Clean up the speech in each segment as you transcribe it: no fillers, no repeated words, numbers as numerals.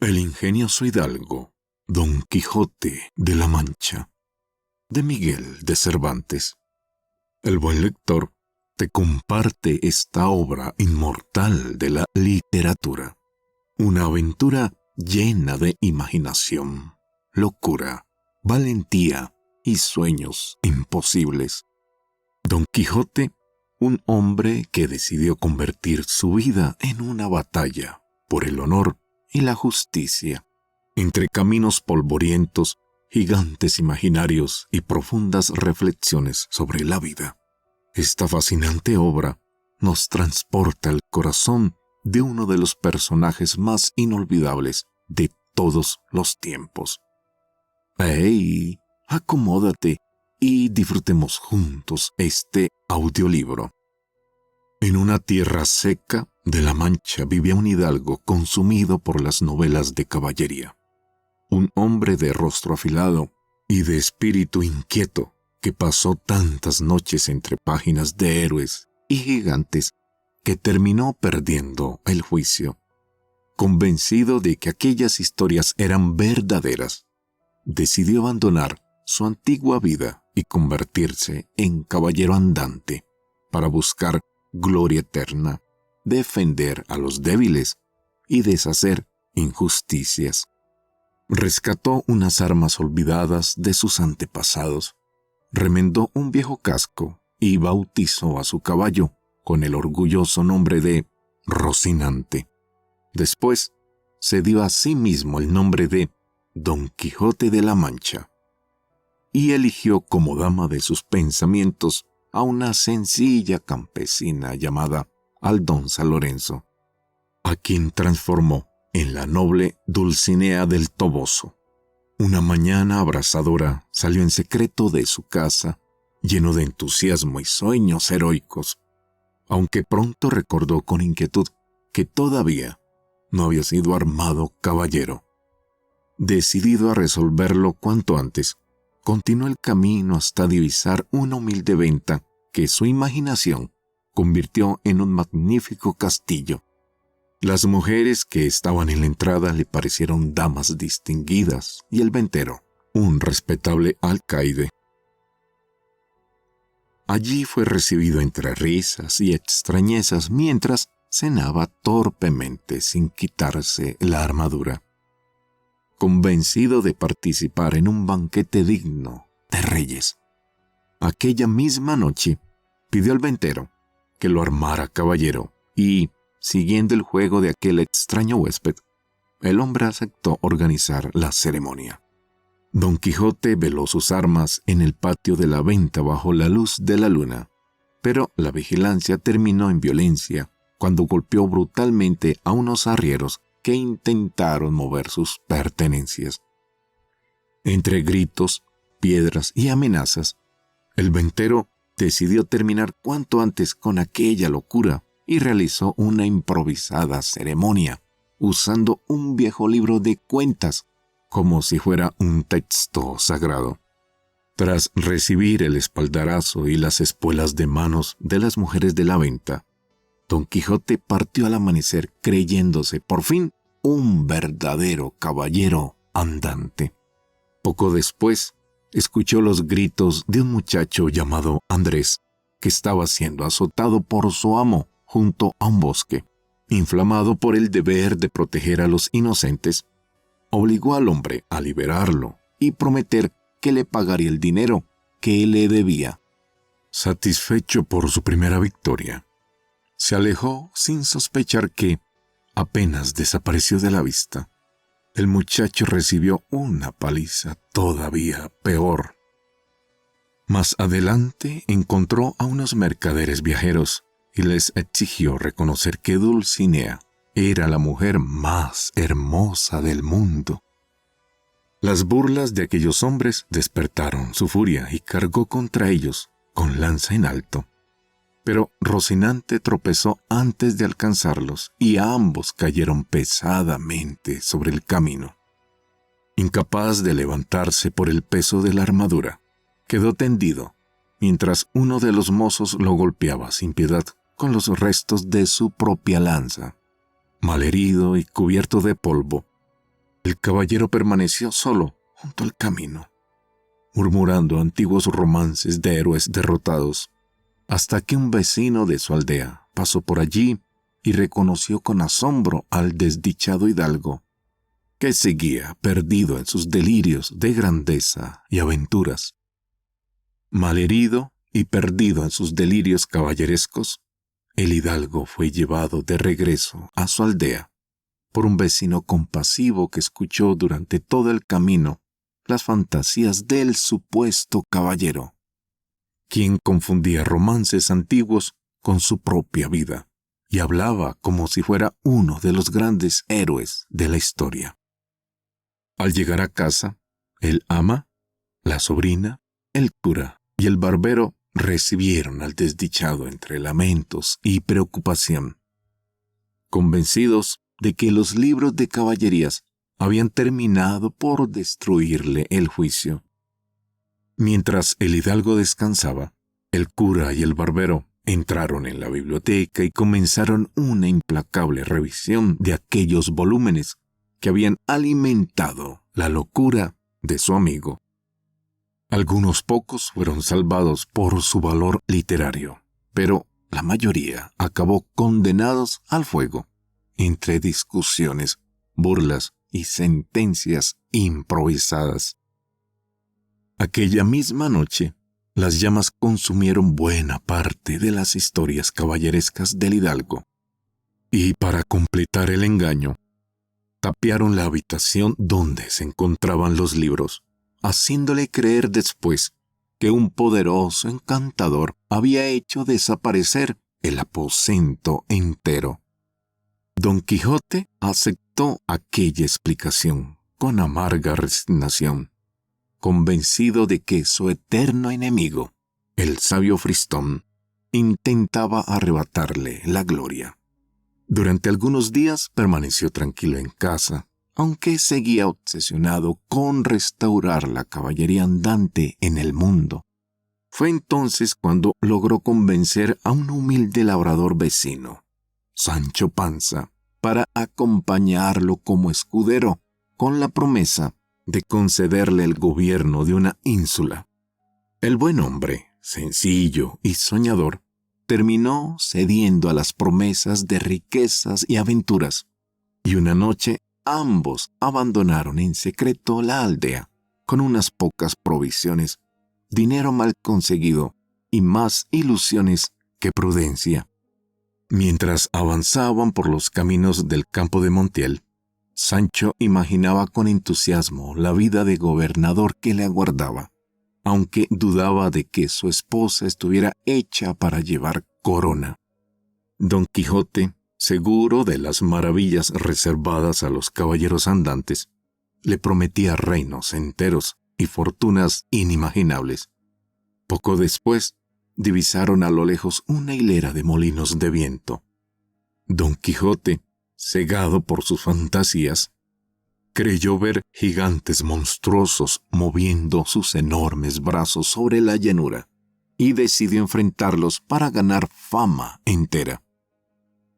El ingenioso hidalgo Don Quijote de la Mancha, de Miguel de Cervantes. El buen lector te comparte esta obra inmortal de la literatura, una aventura llena de imaginación, locura, valentía y sueños imposibles. Don Quijote, un hombre que decidió convertir su vida en una batalla por el honor y la justicia, entre caminos polvorientos, gigantes imaginarios y profundas reflexiones sobre la vida. Esta fascinante obra nos transporta al corazón de uno de los personajes más inolvidables de todos los tiempos. ¡Hey! Acomódate y disfrutemos juntos este audiolibro. En una tierra seca de La Mancha vivía un hidalgo consumido por las novelas de caballería. Un hombre de rostro afilado y de espíritu inquieto que pasó tantas noches entre páginas de héroes y gigantes que terminó perdiendo el juicio. Convencido de que aquellas historias eran verdaderas, decidió abandonar su antigua vida y convertirse en caballero andante para buscar gloria eterna, defender a los débiles y deshacer injusticias. Rescató unas armas olvidadas de sus antepasados, remendó un viejo casco y bautizó a su caballo con el orgulloso nombre de Rocinante. Después se dio a sí mismo el nombre de Don Quijote de la Mancha y eligió como dama de sus pensamientos a una sencilla campesina llamada Aldonza Lorenzo, a quien transformó en la noble Dulcinea del Toboso. Una mañana abrasadora salió en secreto de su casa, lleno de entusiasmo y sueños heroicos, aunque pronto recordó con inquietud que todavía no había sido armado caballero. Decidido a resolverlo cuanto antes, continuó el camino hasta divisar una humilde venta que su imaginación convirtió en un magnífico castillo. Las mujeres que estaban en la entrada le parecieron damas distinguidas y el ventero, un respetable alcaide. Allí fue recibido entre risas y extrañezas mientras cenaba torpemente sin quitarse la armadura. Convencido de participar en un banquete digno de reyes, aquella misma noche pidió al ventero que lo armara caballero y, siguiendo el juego de aquel extraño huésped, el hombre aceptó organizar la ceremonia. Don Quijote veló sus armas en el patio de la venta bajo la luz de la luna, pero la vigilancia terminó en violencia cuando golpeó brutalmente a unos arrieros que intentaron mover sus pertenencias. Entre gritos, piedras y amenazas, el ventero decidió terminar cuanto antes con aquella locura y realizó una improvisada ceremonia, usando un viejo libro de cuentas como si fuera un texto sagrado. Tras recibir el espaldarazo y las espuelas de manos de las mujeres de la venta, Don Quijote partió al amanecer creyéndose por fin un verdadero caballero andante. Poco después, escuchó los gritos de un muchacho llamado Andrés, que estaba siendo azotado por su amo junto a un bosque. Inflamado por el deber de proteger a los inocentes, obligó al hombre a liberarlo y prometer que le pagaría el dinero que le debía. Satisfecho por su primera victoria, se alejó sin sospechar que, apenas desapareció de la vista, el muchacho recibió una paliza todavía peor. Más adelante encontró a unos mercaderes viajeros y les exigió reconocer que Dulcinea era la mujer más hermosa del mundo. Las burlas de aquellos hombres despertaron su furia y cargó contra ellos con lanza en alto. Pero Rocinante tropezó antes de alcanzarlos y ambos cayeron pesadamente sobre el camino. Incapaz de levantarse por el peso de la armadura, quedó tendido mientras uno de los mozos lo golpeaba sin piedad con los restos de su propia lanza. Malherido y cubierto de polvo, El caballero permaneció solo junto al camino, murmurando antiguos romances de héroes derrotados, hasta que un vecino de su aldea pasó por allí y reconoció con asombro al desdichado hidalgo, que seguía perdido en sus delirios de grandeza y aventuras. Malherido y perdido en sus delirios caballerescos, el hidalgo fue llevado de regreso a su aldea por un vecino compasivo que escuchó durante todo el camino las fantasías del supuesto caballero, quien confundía romances antiguos con su propia vida y hablaba como si fuera uno de los grandes héroes de la historia. Al llegar a casa, el ama, la sobrina, el cura y el barbero recibieron al desdichado entre lamentos y preocupación, convencidos de que los libros de caballerías habían terminado por destruirle el juicio. Mientras el hidalgo descansaba, el cura y el barbero entraron en la biblioteca y comenzaron una implacable revisión de aquellos volúmenes que habían alimentado la locura de su amigo. Algunos pocos fueron salvados por su valor literario, pero la mayoría acabó condenados al fuego, entre discusiones, burlas y sentencias improvisadas. Aquella misma noche, las llamas consumieron buena parte de las historias caballerescas del hidalgo, y para completar el engaño, tapiaron la habitación donde se encontraban los libros, haciéndole creer después que un poderoso encantador había hecho desaparecer el aposento entero. Don Quijote aceptó aquella explicación con amarga resignación, convencido de que su eterno enemigo, el sabio Fristón, intentaba arrebatarle la gloria. Durante algunos días permaneció tranquilo en casa, aunque seguía obsesionado con restaurar la caballería andante en el mundo. Fue entonces cuando logró convencer a un humilde labrador vecino, Sancho Panza, para acompañarlo como escudero, con la promesa de concederle el gobierno de una ínsula. El buen hombre, sencillo y soñador, terminó cediendo a las promesas de riquezas y aventuras, y una noche ambos abandonaron en secreto la aldea, con unas pocas provisiones, dinero mal conseguido y más ilusiones que prudencia. Mientras avanzaban por los caminos del campo de Montiel, Sancho imaginaba con entusiasmo la vida de gobernador que le aguardaba, aunque dudaba de que su esposa estuviera hecha para llevar corona. Don Quijote, seguro de las maravillas reservadas a los caballeros andantes, le prometía reinos enteros y fortunas inimaginables. Poco después, divisaron a lo lejos una hilera de molinos de viento. Don Quijote, cegado por sus fantasías, creyó ver gigantes monstruosos moviendo sus enormes brazos sobre la llanura y decidió enfrentarlos para ganar fama entera.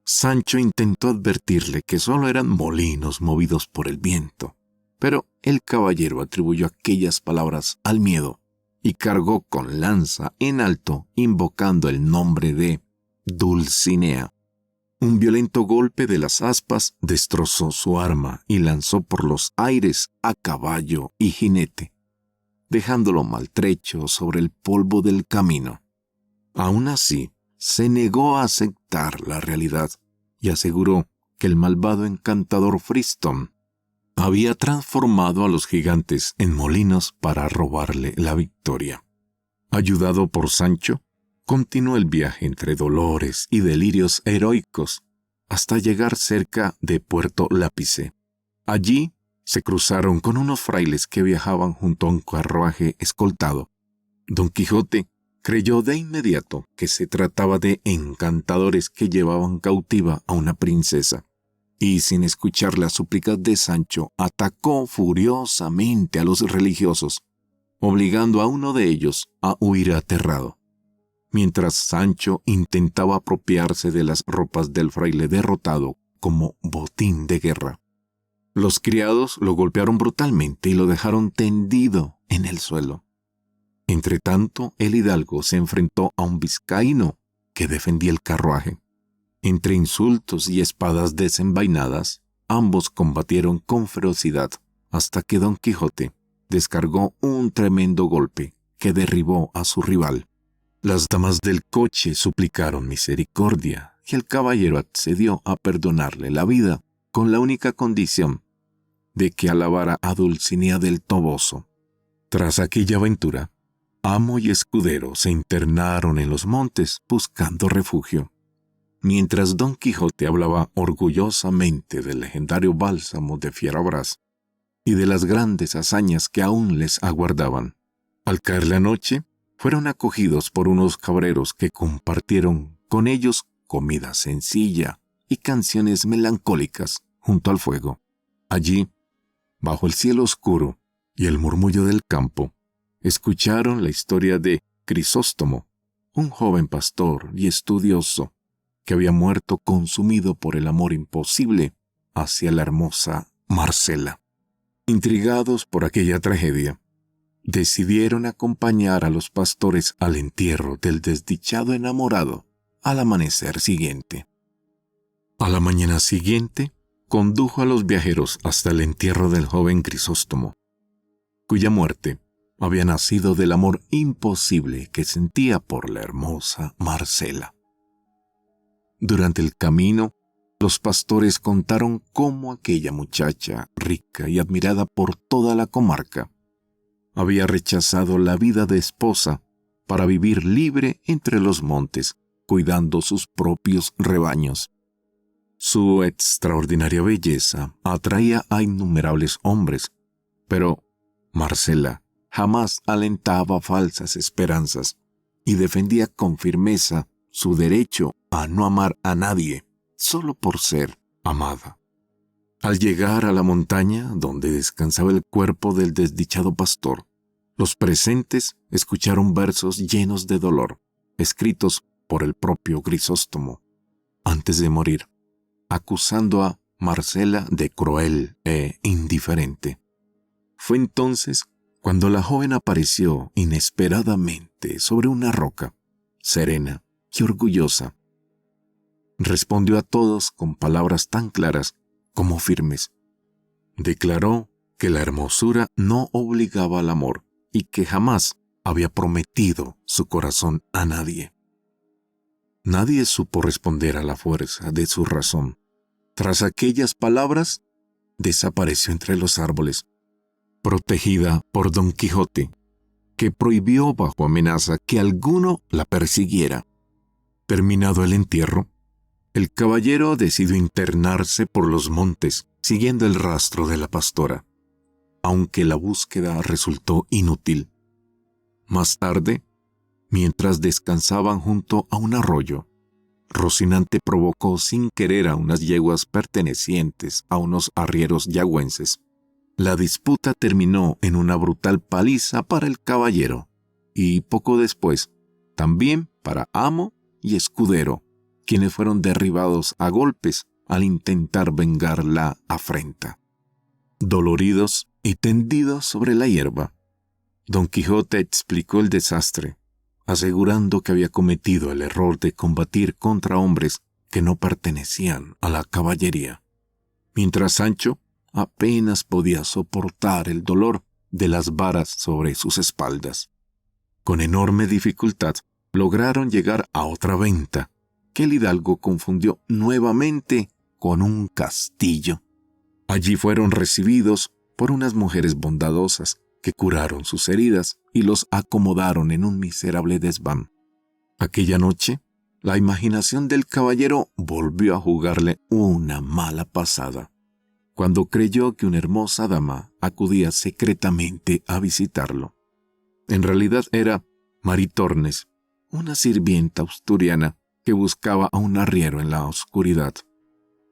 Sancho intentó advertirle que solo eran molinos movidos por el viento, pero el caballero atribuyó aquellas palabras al miedo y cargó con lanza en alto invocando el nombre de Dulcinea. Un violento golpe de las aspas destrozó su arma y lanzó por los aires a caballo y jinete, dejándolo maltrecho sobre el polvo del camino. Aún así, se negó a aceptar la realidad y aseguró que el malvado encantador Fristón había transformado a los gigantes en molinos para robarle la victoria. Ayudado por Sancho, continuó el viaje entre dolores y delirios heroicos hasta llegar cerca de Puerto Lápice. Allí se cruzaron con unos frailes que viajaban junto a un carruaje escoltado. Don Quijote creyó de inmediato que se trataba de encantadores que llevaban cautiva a una princesa, y sin escuchar las súplicas de Sancho, atacó furiosamente a los religiosos, obligando a uno de ellos a huir aterrado, mientras Sancho intentaba apropiarse de las ropas del fraile derrotado como botín de guerra. Los criados lo golpearon brutalmente y lo dejaron tendido en el suelo. Entretanto, el hidalgo se enfrentó a un vizcaíno que defendía el carruaje. Entre insultos y espadas desenvainadas, ambos combatieron con ferocidad hasta que Don Quijote descargó un tremendo golpe que derribó a su rival. Las damas del coche suplicaron misericordia y el caballero accedió a perdonarle la vida con la única condición de que alabara a Dulcinea del Toboso. Tras aquella aventura, amo y escudero se internaron en los montes buscando refugio. Mientras Don Quijote hablaba orgullosamente del legendario bálsamo de Fierabras y de las grandes hazañas que aún les aguardaban. Al caer la noche, fueron acogidos por unos cabreros que compartieron con ellos comida sencilla y canciones melancólicas junto al fuego. Allí, bajo el cielo oscuro y el murmullo del campo, escucharon la historia de Crisóstomo, un joven pastor y estudioso que había muerto consumido por el amor imposible hacia la hermosa Marcela. Intrigados por aquella tragedia, decidieron acompañar a los pastores al entierro del desdichado enamorado al amanecer siguiente. A la mañana siguiente, condujo a los viajeros hasta el entierro del joven Crisóstomo, cuya muerte había nacido del amor imposible que sentía por la hermosa Marcela. Durante el camino, los pastores contaron cómo aquella muchacha, rica y admirada por toda la comarca, había rechazado la vida de esposa para vivir libre entre los montes, cuidando sus propios rebaños. Su extraordinaria belleza atraía a innumerables hombres, pero Marcela jamás alentaba falsas esperanzas y defendía con firmeza su derecho a no amar a nadie solo por ser amada. Al llegar a la montaña donde descansaba el cuerpo del desdichado pastor, los presentes escucharon versos llenos de dolor, escritos por el propio Crisóstomo, antes de morir, acusando a Marcela de cruel e indiferente. Fue entonces cuando la joven apareció inesperadamente sobre una roca, serena y orgullosa. Respondió a todos con palabras tan claras como firmes. Declaró que la hermosura no obligaba al amor y que jamás había prometido su corazón a nadie. Nadie supo responder a la fuerza de su razón. Tras aquellas palabras, desapareció entre los árboles, protegida por Don Quijote, que prohibió bajo amenaza que alguno la persiguiera. Terminado el entierro, el caballero decidió internarse por los montes, siguiendo el rastro de la pastora, aunque la búsqueda resultó inútil. Más tarde, mientras descansaban junto a un arroyo, Rocinante provocó sin querer a unas yeguas pertenecientes a unos arrieros yagüenses. La disputa terminó en una brutal paliza para el caballero y poco después también para amo y escudero, quienes fueron derribados a golpes al intentar vengar la afrenta. Doloridos y tendidos sobre la hierba, Don Quijote explicó el desastre, asegurando que había cometido el error de combatir contra hombres que no pertenecían a la caballería, mientras Sancho apenas podía soportar el dolor de las varas sobre sus espaldas. Con enorme dificultad lograron llegar a otra venta, que el hidalgo confundió nuevamente con un castillo. Allí fueron recibidos por unas mujeres bondadosas que curaron sus heridas y los acomodaron en un miserable desván. Aquella noche, la imaginación del caballero volvió a jugarle una mala pasada, cuando creyó que una hermosa dama acudía secretamente a visitarlo. En realidad era Maritornes, una sirvienta asturiana que buscaba a un arriero en la oscuridad.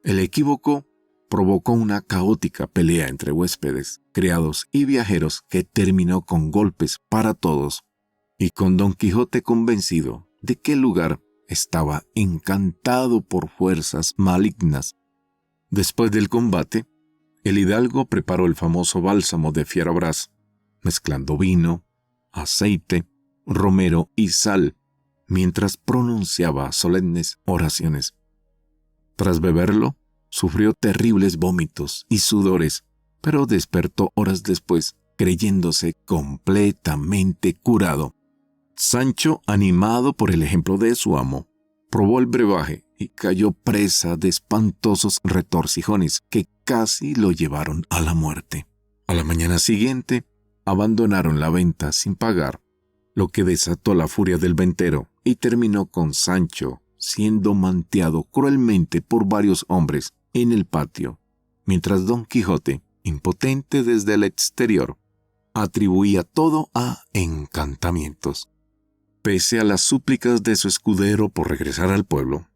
El equívoco provocó una caótica pelea entre huéspedes, criados y viajeros que terminó con golpes para todos, y con Don Quijote convencido de que el lugar estaba encantado por fuerzas malignas. Después del combate, el hidalgo preparó el famoso bálsamo de Fierabras, mezclando vino, aceite, romero y sal, mientras pronunciaba solemnes oraciones. Tras beberlo, sufrió terribles vómitos y sudores, pero despertó horas después, creyéndose completamente curado. Sancho, animado por el ejemplo de su amo, probó el brebaje y cayó presa de espantosos retorcijones que casi lo llevaron a la muerte. A la mañana siguiente, abandonaron la venta sin pagar, lo que desató la furia del ventero y terminó con Sancho siendo manteado cruelmente por varios hombres en el patio, mientras Don Quijote, impotente desde el exterior, atribuía todo a encantamientos. Pese a las súplicas de su escudero por regresar al pueblo,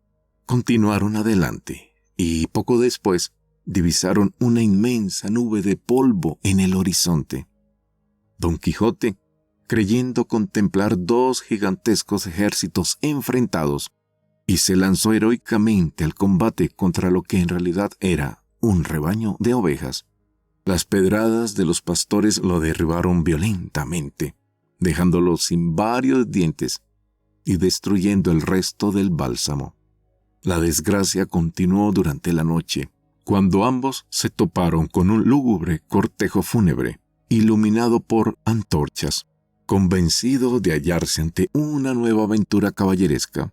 continuaron adelante y poco después divisaron una inmensa nube de polvo en el horizonte. Don Quijote, creyendo contemplar dos gigantescos ejércitos enfrentados, y se lanzó heroicamente al combate contra lo que en realidad era un rebaño de ovejas. Las pedradas de los pastores lo derribaron violentamente, dejándolo sin varios dientes y destruyendo el resto del bálsamo. La desgracia continuó durante la noche, cuando ambos se toparon con un lúgubre cortejo fúnebre, iluminado por antorchas. Convencido de hallarse ante una nueva aventura caballeresca,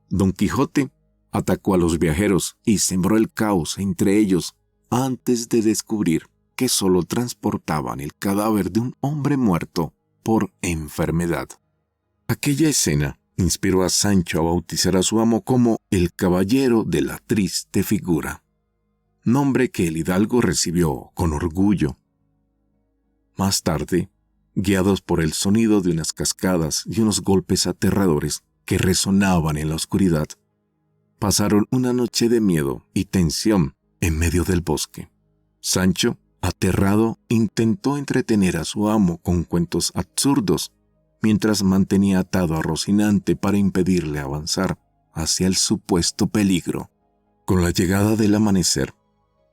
Don Quijote atacó a los viajeros y sembró el caos entre ellos antes de descubrir que solo transportaban el cadáver de un hombre muerto por enfermedad. Aquella escena inspiró a Sancho a bautizar a su amo como el Caballero de la Triste Figura, nombre que el hidalgo recibió con orgullo. Más tarde, guiados por el sonido de unas cascadas y unos golpes aterradores que resonaban en la oscuridad, pasaron una noche de miedo y tensión en medio del bosque. Sancho, aterrado, intentó entretener a su amo con cuentos absurdos, mientras mantenía atado a Rocinante para impedirle avanzar hacia el supuesto peligro. Con la llegada del amanecer,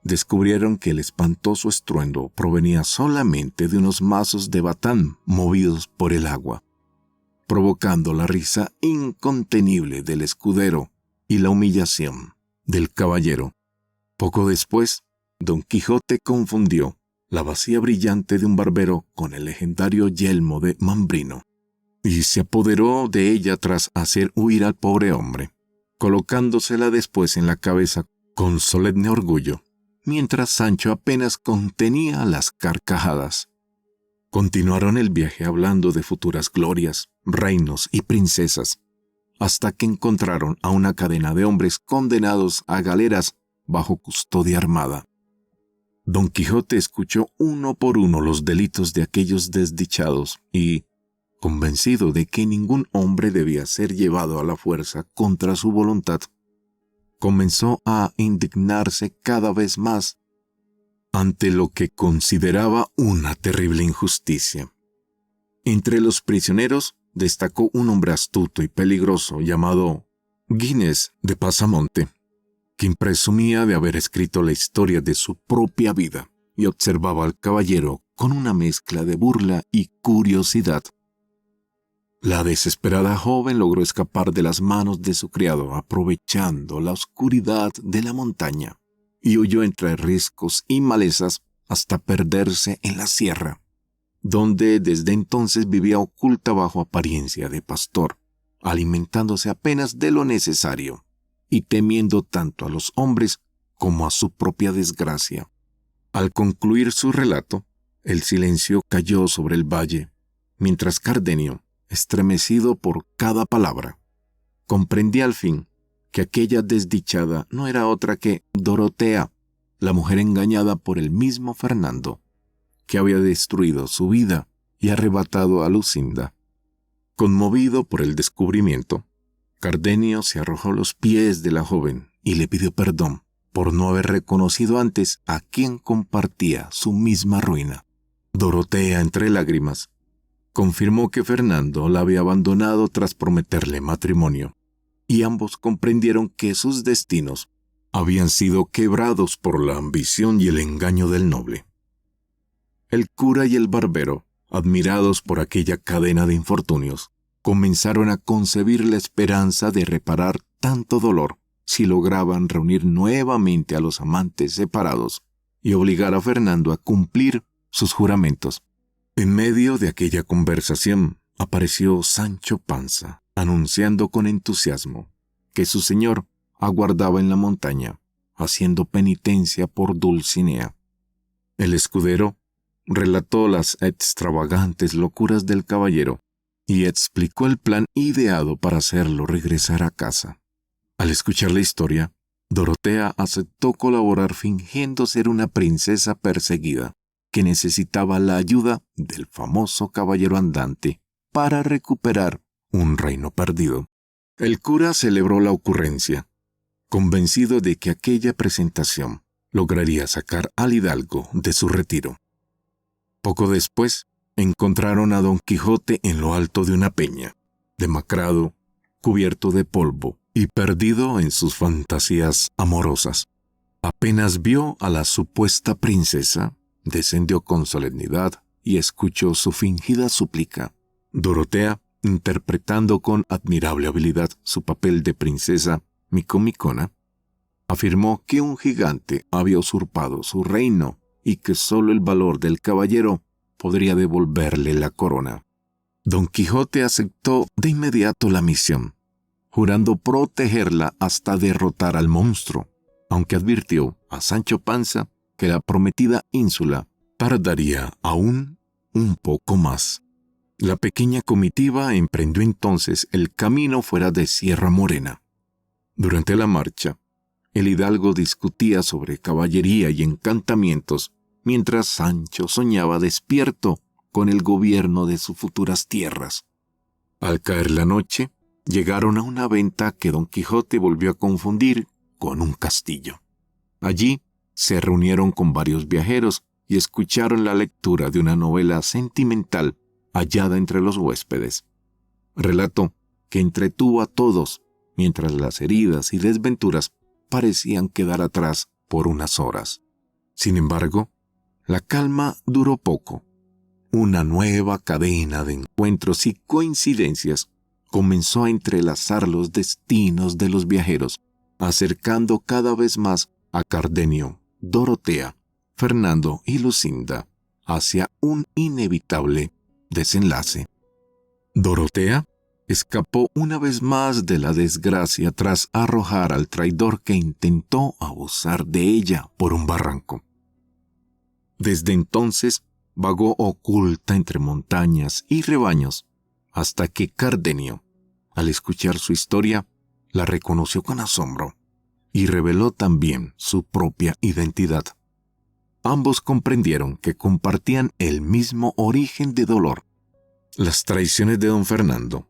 descubrieron que el espantoso estruendo provenía solamente de unos mazos de batán movidos por el agua, provocando la risa incontenible del escudero y la humillación del caballero. Poco después, Don Quijote confundió la bacía brillante de un barbero con el legendario yelmo de Mambrino, y se apoderó de ella tras hacer huir al pobre hombre, colocándosela después en la cabeza con solemne orgullo, mientras Sancho apenas contenía las carcajadas. Continuaron el viaje hablando de futuras glorias, reinos y princesas, hasta que encontraron a una cadena de hombres condenados a galeras bajo custodia armada. Don Quijote escuchó uno por uno los delitos de aquellos desdichados y, convencido de que ningún hombre debía ser llevado a la fuerza contra su voluntad, comenzó a indignarse cada vez más ante lo que consideraba una terrible injusticia. Entre los prisioneros destacó un hombre astuto y peligroso llamado Ginés de Pasamonte, quien presumía de haber escrito la historia de su propia vida y observaba al caballero con una mezcla de burla y curiosidad. La desesperada joven logró escapar de las manos de su criado aprovechando la oscuridad de la montaña y huyó entre riscos y malezas hasta perderse en la sierra, donde desde entonces vivía oculta bajo apariencia de pastor, alimentándose apenas de lo necesario y temiendo tanto a los hombres como a su propia desgracia. Al concluir su relato, el silencio cayó sobre el valle, mientras Cardenio, estremecido por cada palabra, comprendía al fin que aquella desdichada no era otra que Dorotea, la mujer engañada por el mismo Fernando, que había destruido su vida y arrebatado a Lucinda. Conmovido por el descubrimiento, Cardenio se arrojó a los pies de la joven y le pidió perdón por no haber reconocido antes a quien compartía su misma ruina. Dorotea, entre lágrimas, confirmó que Fernando la había abandonado tras prometerle matrimonio, y ambos comprendieron que sus destinos habían sido quebrados por la ambición y el engaño del noble. El cura y el barbero, admirados por aquella cadena de infortunios, comenzaron a concebir la esperanza de reparar tanto dolor si lograban reunir nuevamente a los amantes separados y obligar a Fernando a cumplir sus juramentos. En medio de aquella conversación apareció Sancho Panza, anunciando con entusiasmo que su señor aguardaba en la montaña, haciendo penitencia por Dulcinea. El escudero relató las extravagantes locuras del caballero y explicó el plan ideado para hacerlo regresar a casa. Al escuchar la historia, Dorotea aceptó colaborar fingiendo ser una princesa perseguida que necesitaba la ayuda del famoso caballero andante para recuperar un reino perdido. El cura celebró la ocurrencia, convencido de que aquella presentación lograría sacar al hidalgo de su retiro. Poco después, encontraron a Don Quijote en lo alto de una peña, demacrado, cubierto de polvo y perdido en sus fantasías amorosas. Apenas vio a la supuesta princesa, descendió con solemnidad y escuchó su fingida súplica. Dorotea, interpretando con admirable habilidad su papel de princesa micomicona, afirmó que un gigante había usurpado su reino y que sólo el valor del caballero podría devolverle la corona. Don Quijote aceptó de inmediato la misión, jurando protegerla hasta derrotar al monstruo, aunque advirtió a Sancho Panza que la prometida ínsula tardaría aún un poco más. La pequeña comitiva emprendió entonces el camino fuera de Sierra Morena. Durante la marcha, el hidalgo discutía sobre caballería y encantamientos, mientras Sancho soñaba despierto con el gobierno de sus futuras tierras. Al caer la noche, llegaron a una venta que Don Quijote volvió a confundir con un castillo. Allí se reunieron con varios viajeros y escucharon la lectura de una novela sentimental hallada entre los huéspedes. Relato que entretuvo a todos, mientras las heridas y desventuras parecían quedar atrás por unas horas. Sin embargo, la calma duró poco. Una nueva cadena de encuentros y coincidencias comenzó a entrelazar los destinos de los viajeros, acercando cada vez más a Cardenio, Dorotea, Fernando y Lucinda hacia un inevitable desenlace. Dorotea escapó una vez más de la desgracia tras arrojar al traidor que intentó abusar de ella por un barranco. Desde entonces vagó oculta entre montañas y rebaños, hasta que Cardenio, al escuchar su historia, la reconoció con asombro y reveló también su propia identidad. Ambos comprendieron que compartían el mismo origen de dolor: las traiciones de don Fernando.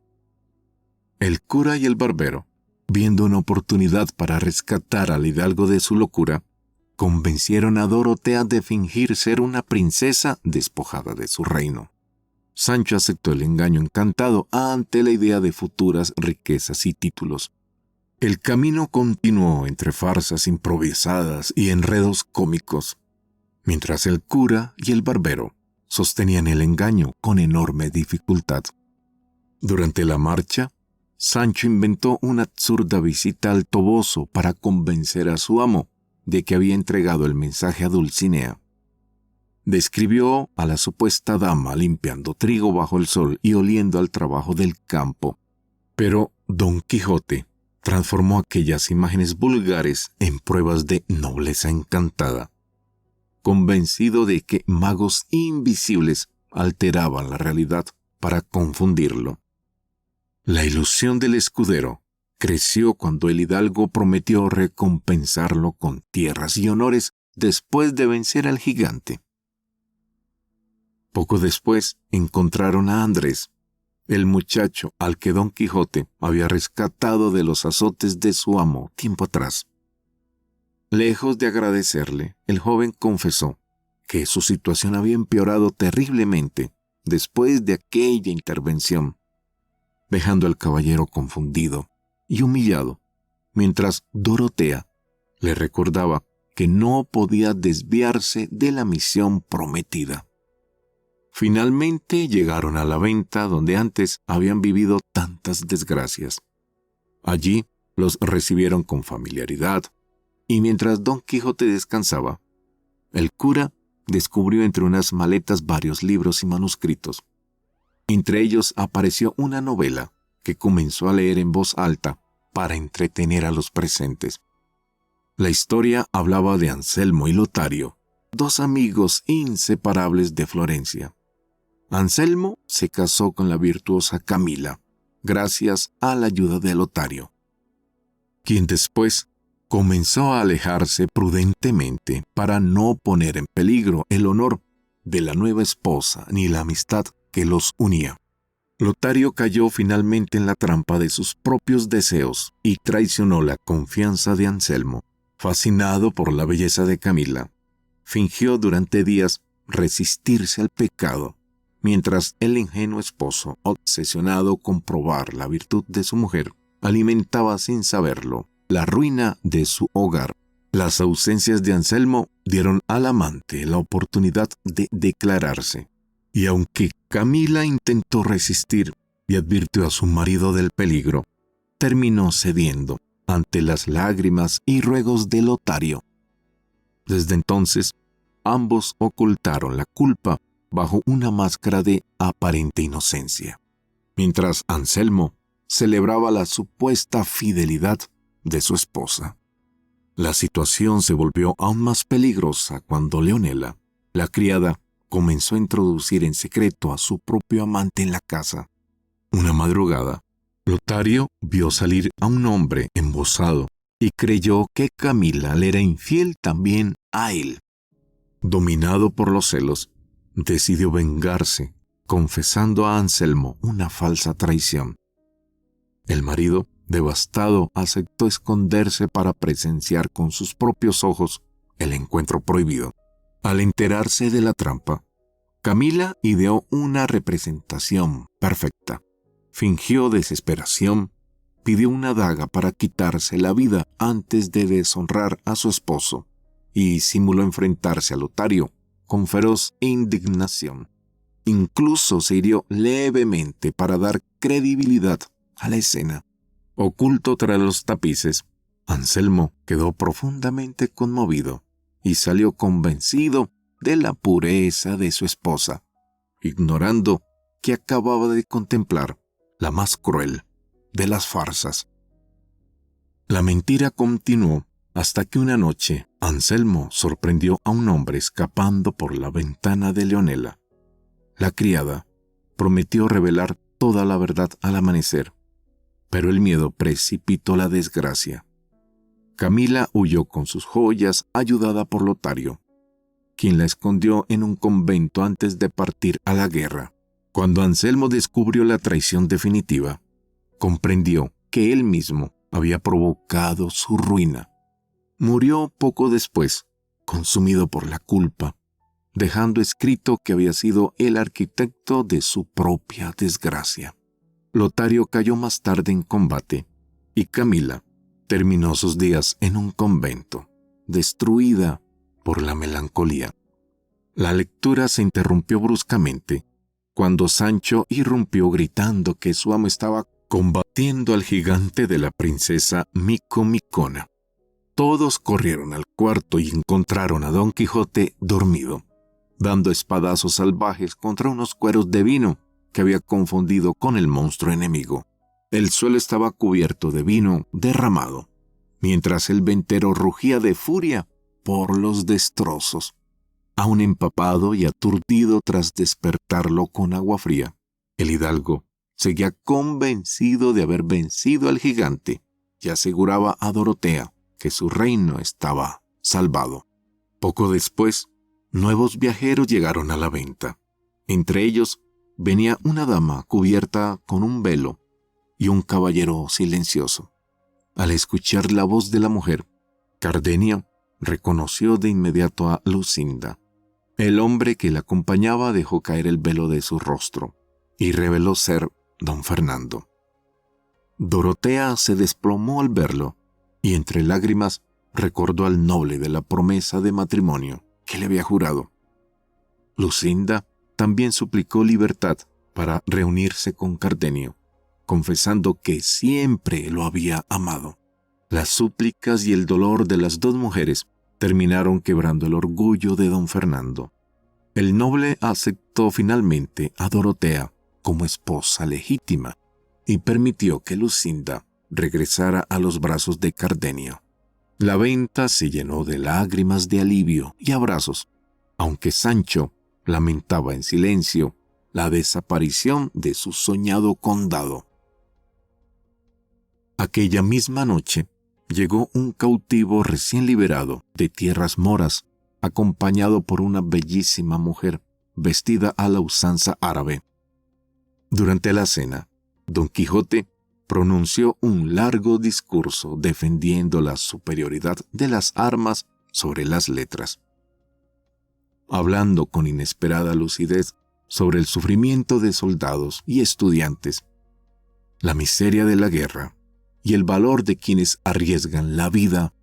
El cura y el barbero, viendo una oportunidad para rescatar al hidalgo de su locura, convencieron a Dorotea de fingir ser una princesa despojada de su reino. Sancho aceptó el engaño encantado ante la idea de futuras riquezas y títulos. El camino continuó entre farsas improvisadas y enredos cómicos, mientras el cura y el barbero sostenían el engaño con enorme dificultad. Durante la marcha, Sancho inventó una absurda visita al Toboso para convencer a su amo de que había entregado el mensaje a Dulcinea. Describió a la supuesta dama limpiando trigo bajo el sol y oliendo al trabajo del campo. Pero Don Quijote transformó aquellas imágenes vulgares en pruebas de nobleza encantada, convencido de que magos invisibles alteraban la realidad para confundirlo. La ilusión del escudero creció cuando el hidalgo prometió recompensarlo con tierras y honores después de vencer al gigante. Poco después encontraron a Andrés, el muchacho al que Don Quijote había rescatado de los azotes de su amo tiempo atrás. Lejos de agradecerle, el joven confesó que su situación había empeorado terriblemente después de aquella intervención, dejando al caballero confundido y humillado, mientras Dorotea le recordaba que no podía desviarse de la misión prometida. Finalmente llegaron a la venta donde antes habían vivido tantas desgracias. Allí los recibieron con familiaridad, y mientras Don Quijote descansaba, el cura descubrió entre unas maletas varios libros y manuscritos. Entre ellos apareció una novela que comenzó a leer en voz alta para entretener a los presentes. La historia hablaba de Anselmo y Lotario, dos amigos inseparables de Florencia. Anselmo se casó con la virtuosa Camila, gracias a la ayuda de Lotario, quien después comenzó a alejarse prudentemente para no poner en peligro el honor de la nueva esposa ni la amistad que los unía. Lotario cayó finalmente en la trampa de sus propios deseos y traicionó la confianza de Anselmo. Fascinado por la belleza de Camila, fingió durante días resistirse al pecado, mientras el ingenuo esposo, obsesionado con probar la virtud de su mujer, alimentaba sin saberlo la ruina de su hogar. Las ausencias de Anselmo dieron al amante la oportunidad de declararse, y aunque Camila intentó resistir y advirtió a su marido del peligro, terminó cediendo ante las lágrimas y ruegos de Lotario. Desde entonces, ambos ocultaron la culpa bajo una máscara de aparente inocencia, mientras Anselmo celebraba la supuesta fidelidad de su esposa. La situación se volvió aún más peligrosa cuando Leonela, la criada, comenzó a introducir en secreto a su propio amante en la casa. Una madrugada, Lotario vio salir a un hombre embozado y creyó que Camila le era infiel también a él. Dominado por los celos, decidió vengarse, confesando a Anselmo una falsa traición. El marido, devastado, aceptó esconderse para presenciar con sus propios ojos el encuentro prohibido. Al enterarse de la trampa, Camila ideó una representación perfecta. Fingió desesperación, pidió una daga para quitarse la vida antes de deshonrar a su esposo y simuló enfrentarse a Lotario con feroz indignación. Incluso se hirió levemente para dar credibilidad a la escena. Oculto tras los tapices, Anselmo quedó profundamente conmovido y salió convencido de la pureza de su esposa, ignorando que acababa de contemplar la más cruel de las farsas. La mentira continuó hasta que una noche Anselmo sorprendió a un hombre escapando por la ventana de Leonela. La criada prometió revelar toda la verdad al amanecer, pero el miedo precipitó la desgracia. Camila huyó con sus joyas ayudada por Lotario, quien la escondió en un convento antes de partir a la guerra. Cuando Anselmo descubrió la traición definitiva, comprendió que él mismo había provocado su ruina. Murió poco después, consumido por la culpa, dejando escrito que había sido el arquitecto de su propia desgracia. Lotario cayó más tarde en combate, y Camila terminó sus días en un convento, destruida por la melancolía. La lectura se interrumpió bruscamente cuando Sancho irrumpió gritando que su amo estaba combatiendo al gigante de la princesa Micomicona. Todos corrieron al cuarto y encontraron a Don Quijote dormido, dando espadazos salvajes contra unos cueros de vino que había confundido con el monstruo enemigo. El suelo estaba cubierto de vino derramado, mientras el ventero rugía de furia por los destrozos. Aún empapado y aturdido tras despertarlo con agua fría, el hidalgo seguía convencido de haber vencido al gigante y aseguraba a Dorotea que su reino estaba salvado. Poco después, nuevos viajeros llegaron a la venta. Entre ellos venía una dama cubierta con un velo y un caballero silencioso. Al escuchar la voz de la mujer, Cardenio reconoció de inmediato a Lucinda. El hombre que la acompañaba dejó caer el velo de su rostro y reveló ser don Fernando. Dorotea se desplomó al verlo y entre lágrimas recordó al noble de la promesa de matrimonio que le había jurado. Lucinda también suplicó libertad para reunirse con Cardenio, confesando que siempre lo había amado. Las súplicas y el dolor de las dos mujeres terminaron quebrando el orgullo de don Fernando. El noble aceptó finalmente a Dorotea como esposa legítima y permitió que Lucinda regresara a los brazos de Cardenio. La venta se llenó de lágrimas de alivio y abrazos, aunque Sancho lamentaba en silencio la desaparición de su soñado condado. Aquella misma noche llegó un cautivo recién liberado de tierras moras, acompañado por una bellísima mujer vestida a la usanza árabe. Durante la cena, Don Quijote pronunció un largo discurso defendiendo la superioridad de las armas sobre las letras, hablando con inesperada lucidez sobre el sufrimiento de soldados y estudiantes, la miseria de la guerra y el valor de quienes arriesgan la vida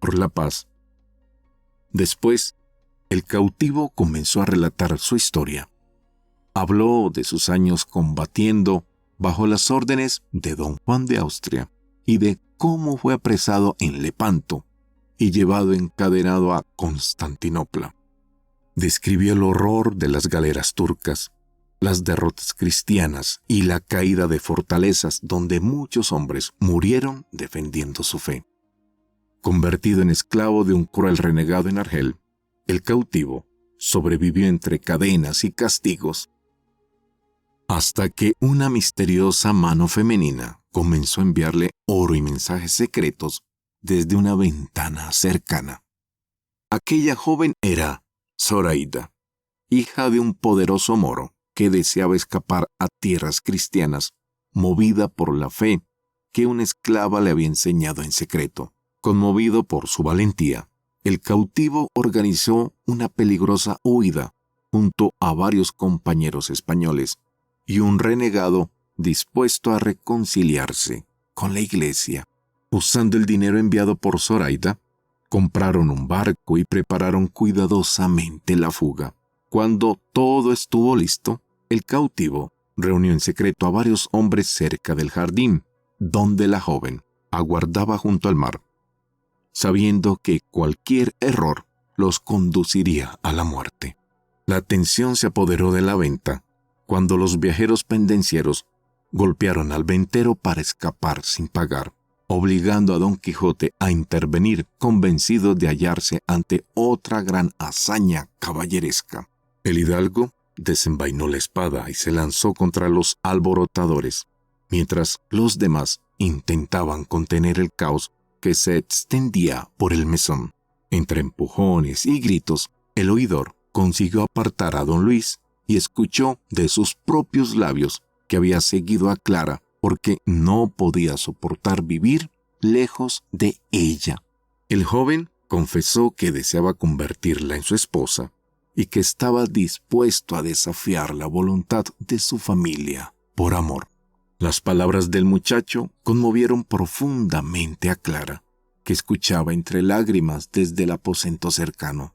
por la paz. Después, el cautivo comenzó a relatar su historia. Habló de sus años combatiendo bajo las órdenes de don Juan de Austria y de cómo fue apresado en Lepanto y llevado encadenado a Constantinopla. Describió el horror de las galeras turcas, las derrotas cristianas y la caída de fortalezas donde muchos hombres murieron defendiendo su fe. Convertido en esclavo de un cruel renegado en Argel, el cautivo sobrevivió entre cadenas y castigos, hasta que una misteriosa mano femenina comenzó a enviarle oro y mensajes secretos desde una ventana cercana. Aquella joven era Zoraida, hija de un poderoso moro que deseaba escapar a tierras cristianas, movida por la fe que una esclava le había enseñado en secreto. Conmovido por su valentía, el cautivo organizó una peligrosa huida junto a varios compañeros españoles y un renegado dispuesto a reconciliarse con la iglesia. Usando el dinero enviado por Zoraida, compraron un barco y prepararon cuidadosamente la fuga. Cuando todo estuvo listo, el cautivo reunió en secreto a varios hombres cerca del jardín, donde la joven aguardaba junto al mar, sabiendo que cualquier error los conduciría a la muerte. La tensión se apoderó de la venta cuando los viajeros pendencieros golpearon al ventero para escapar sin pagar, obligando a Don Quijote a intervenir, convencido de hallarse ante otra gran hazaña caballeresca. El hidalgo desenvainó la espada y se lanzó contra los alborotadores, mientras los demás intentaban contener el caos que se extendía por el mesón. Entre empujones y gritos, el oidor consiguió apartar a don Luis y escuchó de sus propios labios que había seguido a Clara porque no podía soportar vivir lejos de ella. El joven confesó que deseaba convertirla en su esposa y que estaba dispuesto a desafiar la voluntad de su familia por amor. Las palabras del muchacho conmovieron profundamente a Clara, que escuchaba entre lágrimas desde el aposento cercano.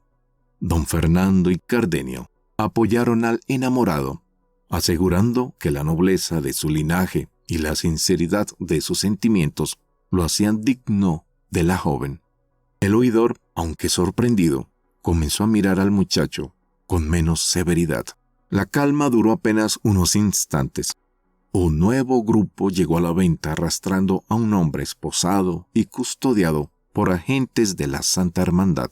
Don Fernando y Cardenio apoyaron al enamorado, asegurando que la nobleza de su linaje y la sinceridad de sus sentimientos lo hacían digno de la joven. El oidor, aunque sorprendido, comenzó a mirar al muchacho con menos severidad. La calma duró apenas unos instantes. Un nuevo grupo llegó a la venta arrastrando a un hombre esposado y custodiado por agentes de la Santa Hermandad.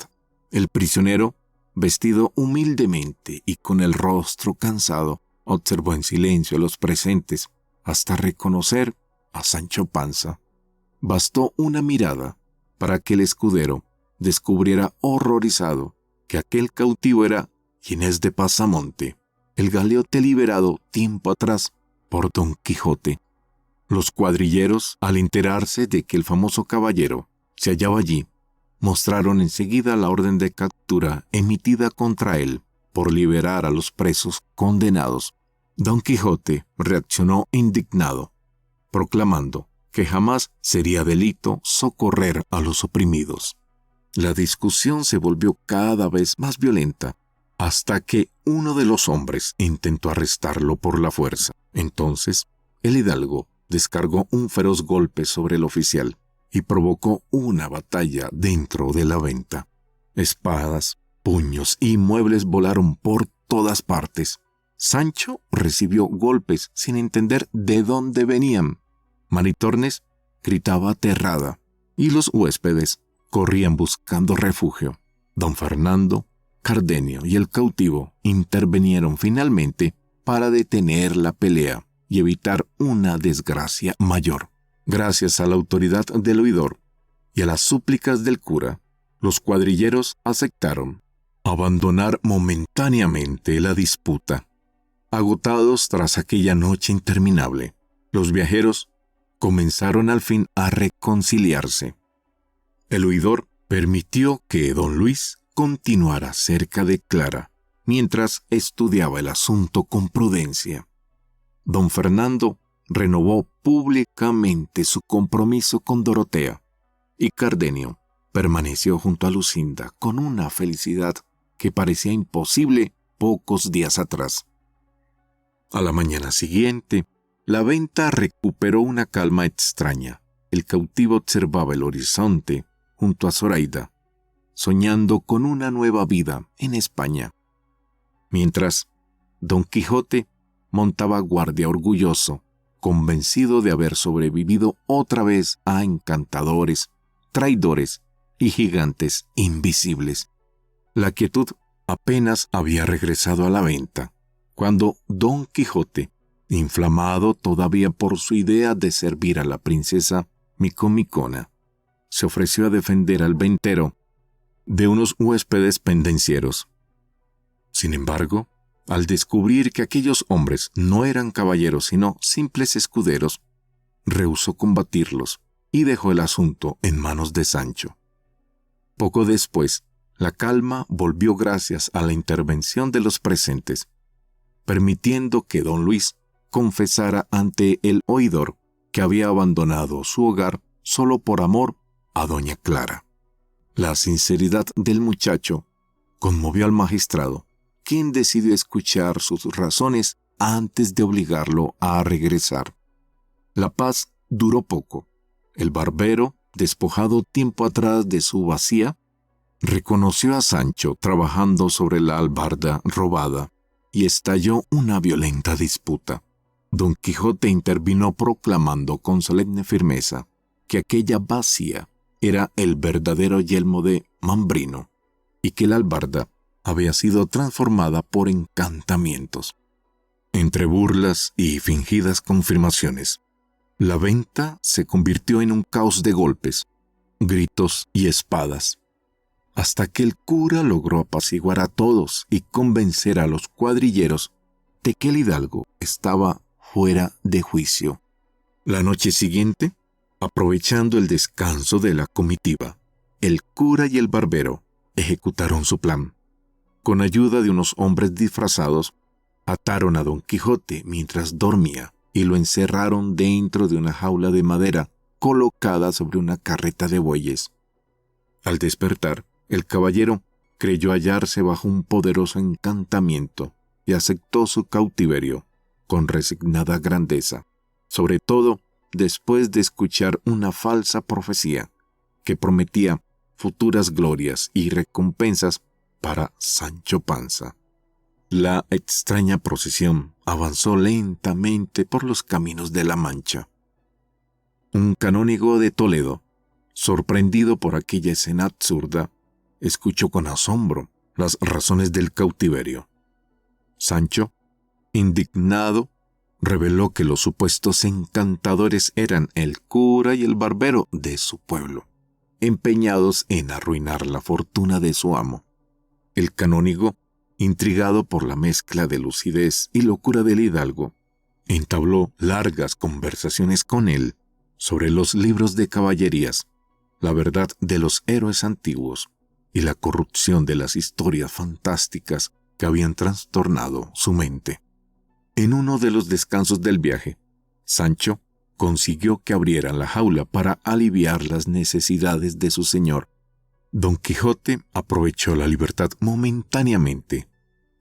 El prisionero, vestido humildemente y con el rostro cansado, observó en silencio a los presentes hasta reconocer a Sancho Panza. Bastó una mirada para que el escudero descubriera horrorizado que aquel cautivo era Ginés de Pasamonte, el galeote liberado tiempo atrás por Don Quijote. Los cuadrilleros, al enterarse de que el famoso caballero se hallaba allí, mostraron enseguida la orden de captura emitida contra él por liberar a los presos condenados. Don Quijote reaccionó indignado, proclamando que jamás sería delito socorrer a los oprimidos. La discusión se volvió cada vez más violenta, hasta que uno de los hombres intentó arrestarlo por la fuerza. Entonces, el hidalgo descargó un feroz golpe sobre el oficial y provocó una batalla dentro de la venta. Espadas, puños y muebles volaron por todas partes. Sancho recibió golpes sin entender de dónde venían. Maritornes gritaba aterrada y los huéspedes corrían buscando refugio. Don Fernando, Cardenio y el cautivo intervinieron finalmente para detener la pelea y evitar una desgracia mayor. Gracias a la autoridad del oidor y a las súplicas del cura, los cuadrilleros aceptaron abandonar momentáneamente la disputa. Agotados tras aquella noche interminable, los viajeros comenzaron al fin a reconciliarse. El oidor permitió que don Luis continuara cerca de Clara, mientras estudiaba el asunto con prudencia. Don Fernando renovó públicamente su compromiso con Dorotea, y Cardenio permaneció junto a Lucinda con una felicidad que parecía imposible pocos días atrás. A la mañana siguiente, la venta recuperó una calma extraña. El cautivo observaba el horizonte junto a Zoraida, soñando con una nueva vida en España. Mientras, Don Quijote montaba guardia orgulloso, convencido de haber sobrevivido otra vez a encantadores, traidores y gigantes invisibles. La quietud apenas había regresado a la venta, cuando Don Quijote, inflamado todavía por su idea de servir a la princesa Micomicona, se ofreció a defender al ventero de unos huéspedes pendencieros. Sin embargo, al descubrir que aquellos hombres no eran caballeros sino simples escuderos, rehusó combatirlos y dejó el asunto en manos de Sancho. Poco después, la calma volvió gracias a la intervención de los presentes, permitiendo que don Luis confesara ante el oidor que había abandonado su hogar solo por amor a doña Clara. La sinceridad del muchacho conmovió al magistrado, quien decidió escuchar sus razones antes de obligarlo a regresar. La paz duró poco. El barbero, despojado tiempo atrás de su bacía, reconoció a Sancho trabajando sobre la albarda robada y estalló una violenta disputa. Don Quijote intervino proclamando con solemne firmeza que aquella bacía era el verdadero yelmo de Mambrino y que la albarda había sido transformada por encantamientos. Entre burlas y fingidas confirmaciones, la venta se convirtió en un caos de golpes, gritos y espadas, hasta que el cura logró apaciguar a todos y convencer a los cuadrilleros de que el hidalgo estaba fuera de juicio. La noche siguiente, aprovechando el descanso de la comitiva, el cura y el barbero ejecutaron su plan. Con ayuda de unos hombres disfrazados, ataron a Don Quijote mientras dormía y lo encerraron dentro de una jaula de madera colocada sobre una carreta de bueyes. Al despertar, el caballero creyó hallarse bajo un poderoso encantamiento y aceptó su cautiverio con resignada grandeza, sobre todo después de escuchar una falsa profecía que prometía futuras glorias y recompensas para Sancho Panza. La extraña procesión avanzó lentamente por los caminos de la Mancha. Un canónigo de Toledo, sorprendido por aquella escena absurda, escuchó con asombro las razones del cautiverio. Sancho, indignado, reveló que los supuestos encantadores eran el cura y el barbero de su pueblo, empeñados en arruinar la fortuna de su amo. El canónigo, intrigado por la mezcla de lucidez y locura del hidalgo, entabló largas conversaciones con él sobre los libros de caballerías, la verdad de los héroes antiguos y la corrupción de las historias fantásticas que habían trastornado su mente. En uno de los descansos del viaje, Sancho consiguió que abrieran la jaula para aliviar las necesidades de su señor, Don Quijote aprovechó la libertad momentáneamente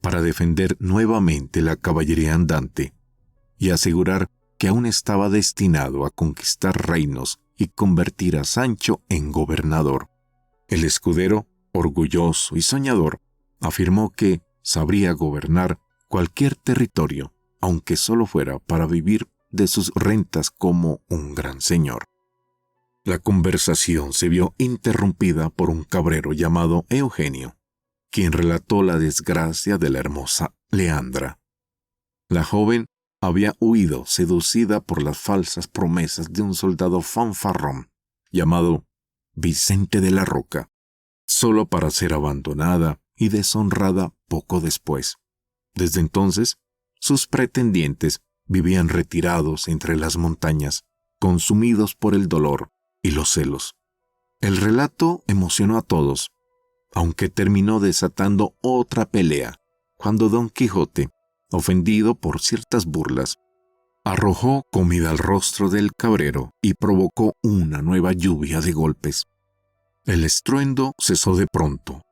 para defender nuevamente la caballería andante y asegurar que aún estaba destinado a conquistar reinos y convertir a Sancho en gobernador. El escudero, orgulloso y soñador, afirmó que sabría gobernar cualquier territorio, aunque solo fuera para vivir de sus rentas como un gran señor. La conversación se vio interrumpida por un cabrero llamado Eugenio, quien relató la desgracia de la hermosa Leandra. La joven había huido seducida por las falsas promesas de un soldado fanfarrón llamado Vicente de la Roca, solo para ser abandonada y deshonrada poco después. Desde entonces, sus pretendientes vivían retirados entre las montañas, consumidos por el dolor y los celos. El relato emocionó a todos, aunque terminó desatando otra pelea, cuando Don Quijote, ofendido por ciertas burlas, arrojó comida al rostro del cabrero y provocó una nueva lluvia de golpes. El estruendo cesó de pronto,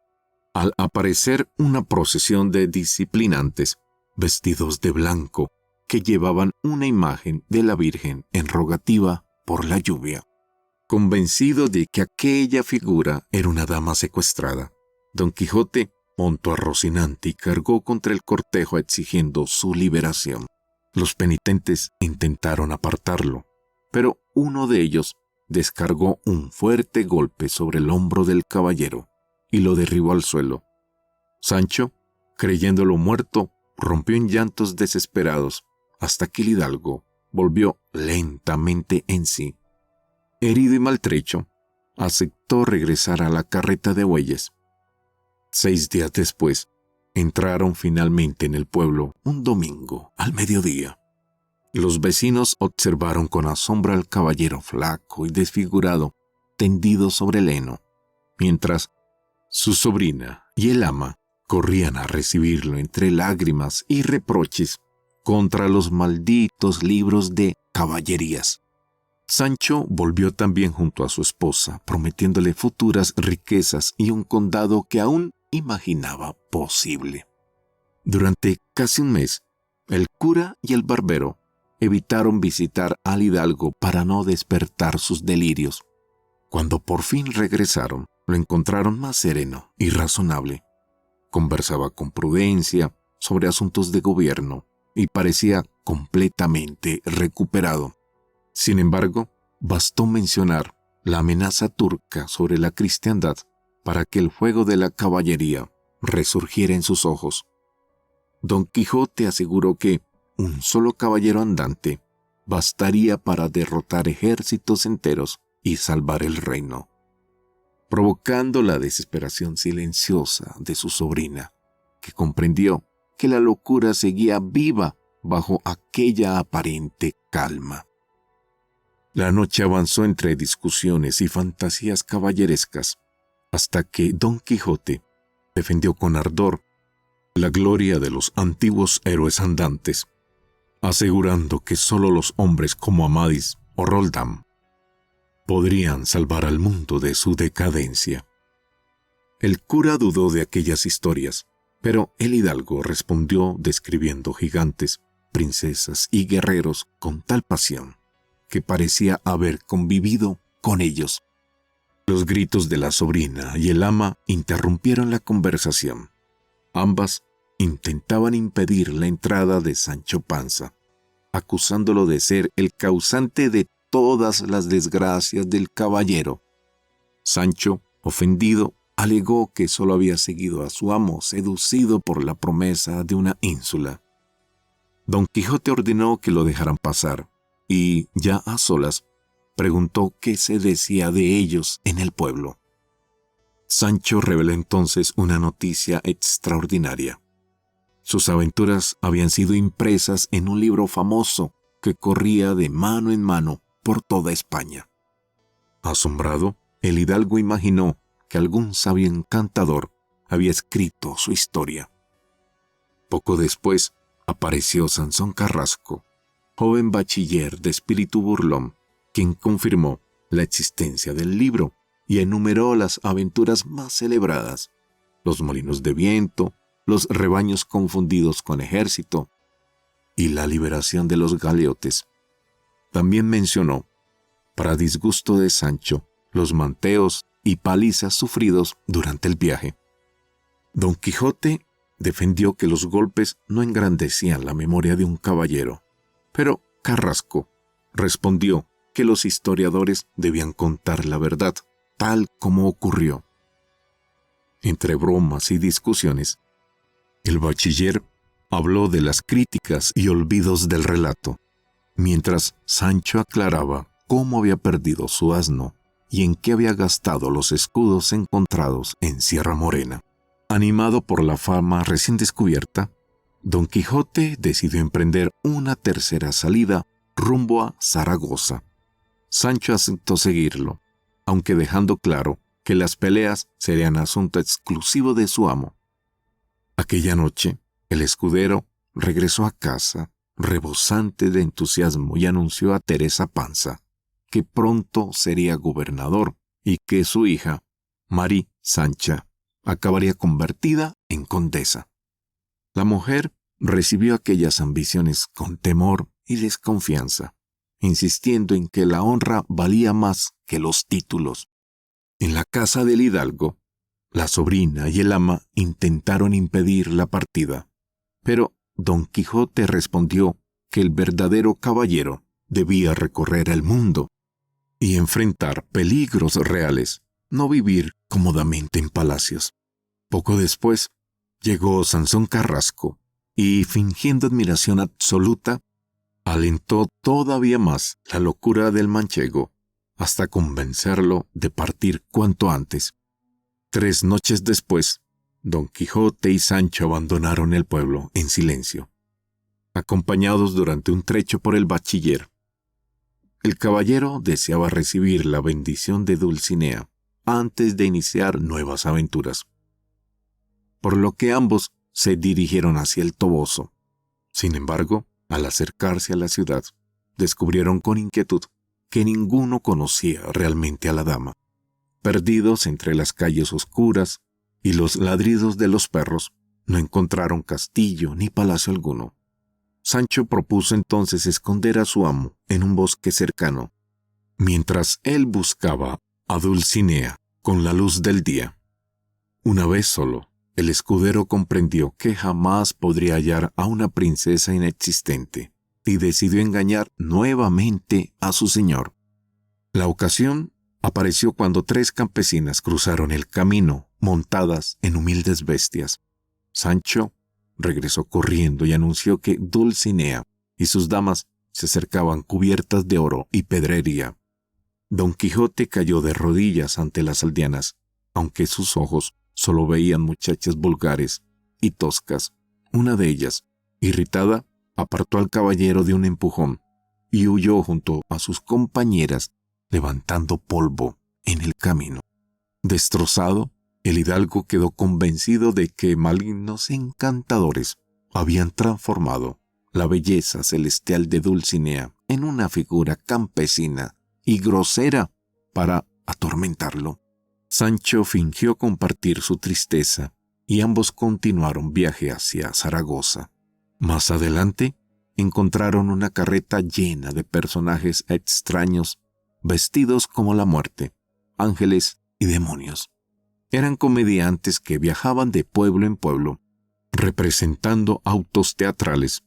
al aparecer una procesión de disciplinantes, vestidos de blanco, que llevaban una imagen de la Virgen en rogativa por la lluvia. Convencido de que aquella figura era una dama secuestrada, Don Quijote montó a Rocinante y cargó contra el cortejo exigiendo su liberación. Los penitentes intentaron apartarlo, pero uno de ellos descargó un fuerte golpe sobre el hombro del caballero y lo derribó al suelo. Sancho, creyéndolo muerto, rompió en llantos desesperados hasta que el hidalgo volvió lentamente en sí. Herido y maltrecho, aceptó regresar a la carreta de bueyes. 6 días después, entraron finalmente en el pueblo un domingo al mediodía. Los vecinos observaron con asombro al caballero flaco y desfigurado, tendido sobre el heno, mientras su sobrina y el ama corrían a recibirlo entre lágrimas y reproches contra los malditos libros de caballerías. Sancho volvió también junto a su esposa, prometiéndole futuras riquezas y un condado que aún imaginaba posible. Durante casi un mes, el cura y el barbero evitaron visitar al hidalgo para no despertar sus delirios. Cuando por fin regresaron, lo encontraron más sereno y razonable. Conversaba con prudencia sobre asuntos de gobierno y parecía completamente recuperado. Sin embargo, bastó mencionar la amenaza turca sobre la cristiandad para que el fuego de la caballería resurgiera en sus ojos. Don Quijote aseguró que un solo caballero andante bastaría para derrotar ejércitos enteros y salvar el reino, provocando la desesperación silenciosa de su sobrina, que comprendió que la locura seguía viva bajo aquella aparente calma. La noche avanzó entre discusiones y fantasías caballerescas, hasta que Don Quijote defendió con ardor la gloria de los antiguos héroes andantes, asegurando que sólo los hombres como Amadís o Roldán podrían salvar al mundo de su decadencia. El cura dudó de aquellas historias, pero el hidalgo respondió describiendo gigantes, princesas y guerreros con tal pasión que parecía haber convivido con ellos. Los gritos de la sobrina y el ama interrumpieron la conversación. Ambas intentaban impedir la entrada de Sancho Panza, acusándolo de ser el causante de todas las desgracias del caballero. Sancho, ofendido, alegó que solo había seguido a su amo seducido por la promesa de una ínsula. Don Quijote ordenó que lo dejaran pasar y, ya a solas, preguntó qué se decía de ellos en el pueblo. Sancho reveló entonces una noticia extraordinaria. Sus aventuras habían sido impresas en un libro famoso que corría de mano en mano por toda España. Asombrado, el hidalgo imaginó que algún sabio encantador había escrito su historia. Poco después apareció Sansón Carrasco, joven bachiller de espíritu burlón, quien confirmó la existencia del libro y enumeró las aventuras más celebradas: los molinos de viento, los rebaños confundidos con ejército y la liberación de los galeotes. También mencionó, para disgusto de Sancho, los manteos y palizas sufridos durante el viaje. Don Quijote defendió que los golpes no engrandecían la memoria de un caballero, pero Carrasco respondió que los historiadores debían contar la verdad, tal como ocurrió. Entre bromas y discusiones, el bachiller habló de las críticas y olvidos del relato, mientras Sancho aclaraba cómo había perdido su asno y en qué había gastado los escudos encontrados en Sierra Morena. Animado por la fama recién descubierta, Don Quijote decidió emprender una tercera salida rumbo a Zaragoza. Sancho aceptó seguirlo, aunque dejando claro que las peleas serían asunto exclusivo de su amo. Aquella noche, el escudero regresó a casa, rebosante de entusiasmo, y anunció a Teresa Panza que pronto sería gobernador y que su hija, Mari Sancha, acabaría convertida en condesa. La mujer recibió aquellas ambiciones con temor y desconfianza, insistiendo en que la honra valía más que los títulos. En la casa del hidalgo, la sobrina y el ama intentaron impedir la partida, pero Don Quijote respondió que el verdadero caballero debía recorrer el mundo y enfrentar peligros reales, no vivir cómodamente en palacios. Poco después, llegó Sansón Carrasco y, fingiendo admiración absoluta, alentó todavía más la locura del manchego hasta convencerlo de partir cuanto antes. 3 noches después, Don Quijote y Sancho abandonaron el pueblo en silencio, acompañados durante un trecho por el bachiller. El caballero deseaba recibir la bendición de Dulcinea antes de iniciar nuevas aventuras, por lo que ambos se dirigieron hacia el Toboso. Sin embargo, al acercarse a la ciudad, descubrieron con inquietud que ninguno conocía realmente a la dama. Perdidos entre las calles oscuras y los ladridos de los perros, no encontraron castillo ni palacio alguno. Sancho propuso entonces esconder a su amo en un bosque cercano, mientras él buscaba a Dulcinea con la luz del día. Una vez solo, el escudero comprendió que jamás podría hallar a una princesa inexistente y decidió engañar nuevamente a su señor. La ocasión apareció cuando 3 campesinas cruzaron el camino montadas en humildes bestias. Sancho regresó corriendo y anunció que Dulcinea y sus damas se acercaban cubiertas de oro y pedrería. Don Quijote cayó de rodillas ante las aldeanas, aunque sus ojos solo veían muchachas vulgares y toscas. Una de ellas, irritada, apartó al caballero de un empujón y huyó junto a sus compañeras, levantando polvo en el camino. Destrozado, el hidalgo quedó convencido de que malignos encantadores habían transformado la belleza celestial de Dulcinea en una figura campesina y grosera para atormentarlo. Sancho fingió compartir su tristeza y ambos continuaron viaje hacia Zaragoza. Más adelante, encontraron una carreta llena de personajes extraños, vestidos como la muerte, ángeles y demonios. Eran comediantes que viajaban de pueblo en pueblo, representando autos teatrales.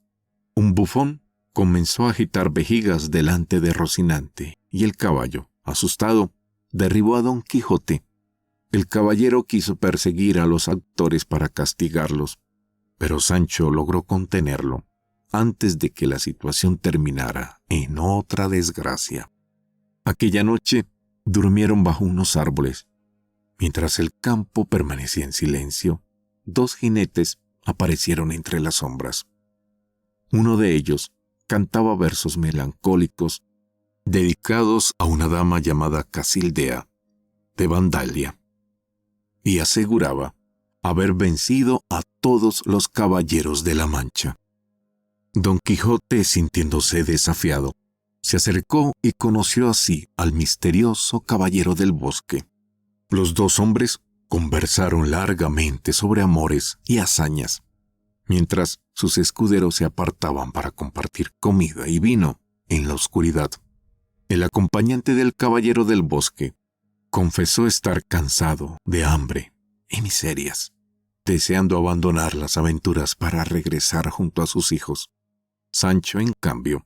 Un bufón comenzó a agitar vejigas delante de Rocinante, y el caballo, asustado, derribó a Don Quijote. El caballero quiso perseguir a los actores para castigarlos, pero Sancho logró contenerlo antes de que la situación terminara en otra desgracia. Aquella noche durmieron bajo unos árboles. Mientras el campo permanecía en silencio, 2 jinetes aparecieron entre las sombras. Uno de ellos cantaba versos melancólicos dedicados a una dama llamada Casildea de Vandalia, y aseguraba haber vencido a todos los caballeros de la Mancha. Don Quijote, sintiéndose desafiado, se acercó y conoció así al misterioso caballero del bosque. Los dos hombres conversaron largamente sobre amores y hazañas, mientras sus escuderos se apartaban para compartir comida y vino en la oscuridad. El acompañante del caballero del bosque confesó estar cansado de hambre y miserias, deseando abandonar las aventuras para regresar junto a sus hijos. Sancho, en cambio,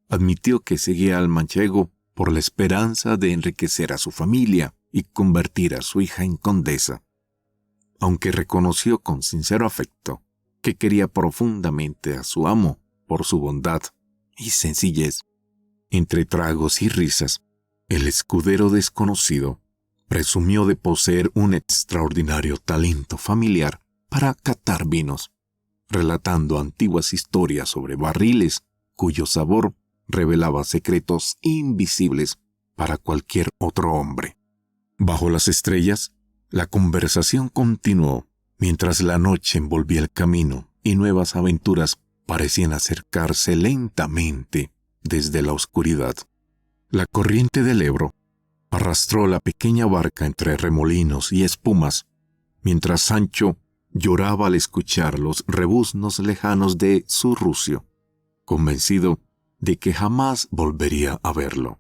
admitió que seguía al manchego por la esperanza de enriquecer a su familia y convertir a su hija en condesa, aunque reconoció con sincero afecto que quería profundamente a su amo por su bondad y sencillez. Entre tragos y risas, el escudero desconocido presumió de poseer un extraordinario talento familiar para catar vinos, relatando antiguas historias sobre barriles cuyo sabor revelaba secretos invisibles para cualquier otro hombre. Bajo las estrellas, la conversación continuó mientras la noche envolvía el camino y nuevas aventuras parecían acercarse lentamente desde la oscuridad. La corriente del Ebro arrastró la pequeña barca entre remolinos y espumas, mientras Sancho lloraba al escuchar los rebuznos lejanos de su rucio, convencido de que jamás volvería a verlo.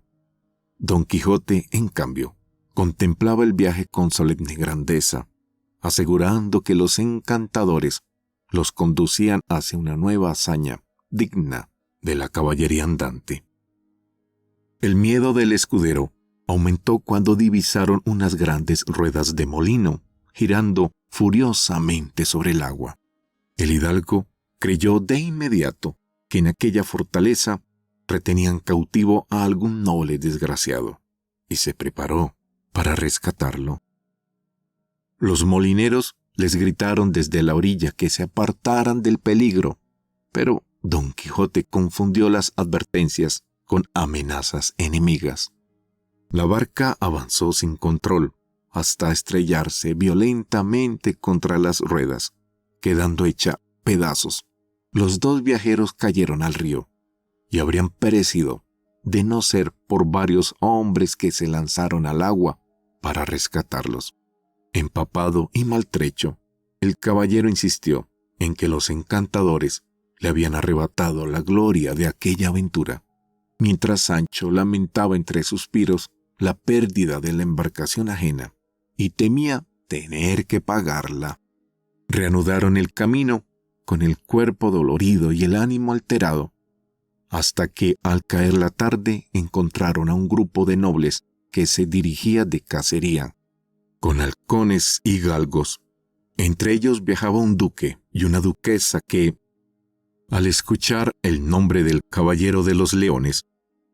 Don Quijote, en cambio, contemplaba el viaje con solemne grandeza, asegurando que los encantadores los conducían hacia una nueva hazaña digna de la caballería andante. El miedo del escudero aumentó cuando divisaron unas grandes ruedas de molino girando furiosamente sobre el agua. El hidalgo creyó de inmediato que en aquella fortaleza retenían cautivo a algún noble desgraciado, y se preparó para rescatarlo. Los molineros les gritaron desde la orilla que se apartaran del peligro, pero Don Quijote confundió las advertencias con amenazas enemigas. La barca avanzó sin control hasta estrellarse violentamente contra las ruedas, quedando hecha pedazos. Los dos viajeros cayeron al río y habrían perecido de no ser por varios hombres que se lanzaron al agua para rescatarlos. Empapado y maltrecho, el caballero insistió en que los encantadores le habían arrebatado la gloria de aquella aventura, mientras Sancho lamentaba entre suspiros la pérdida de la embarcación ajena y temía tener que pagarla. Reanudaron el camino con el cuerpo dolorido y el ánimo alterado, hasta que al caer la tarde encontraron a un grupo de nobles que se dirigía de cacería, con halcones y galgos. Entre ellos viajaba un duque y una duquesa que, al escuchar el nombre del Caballero de los Leones,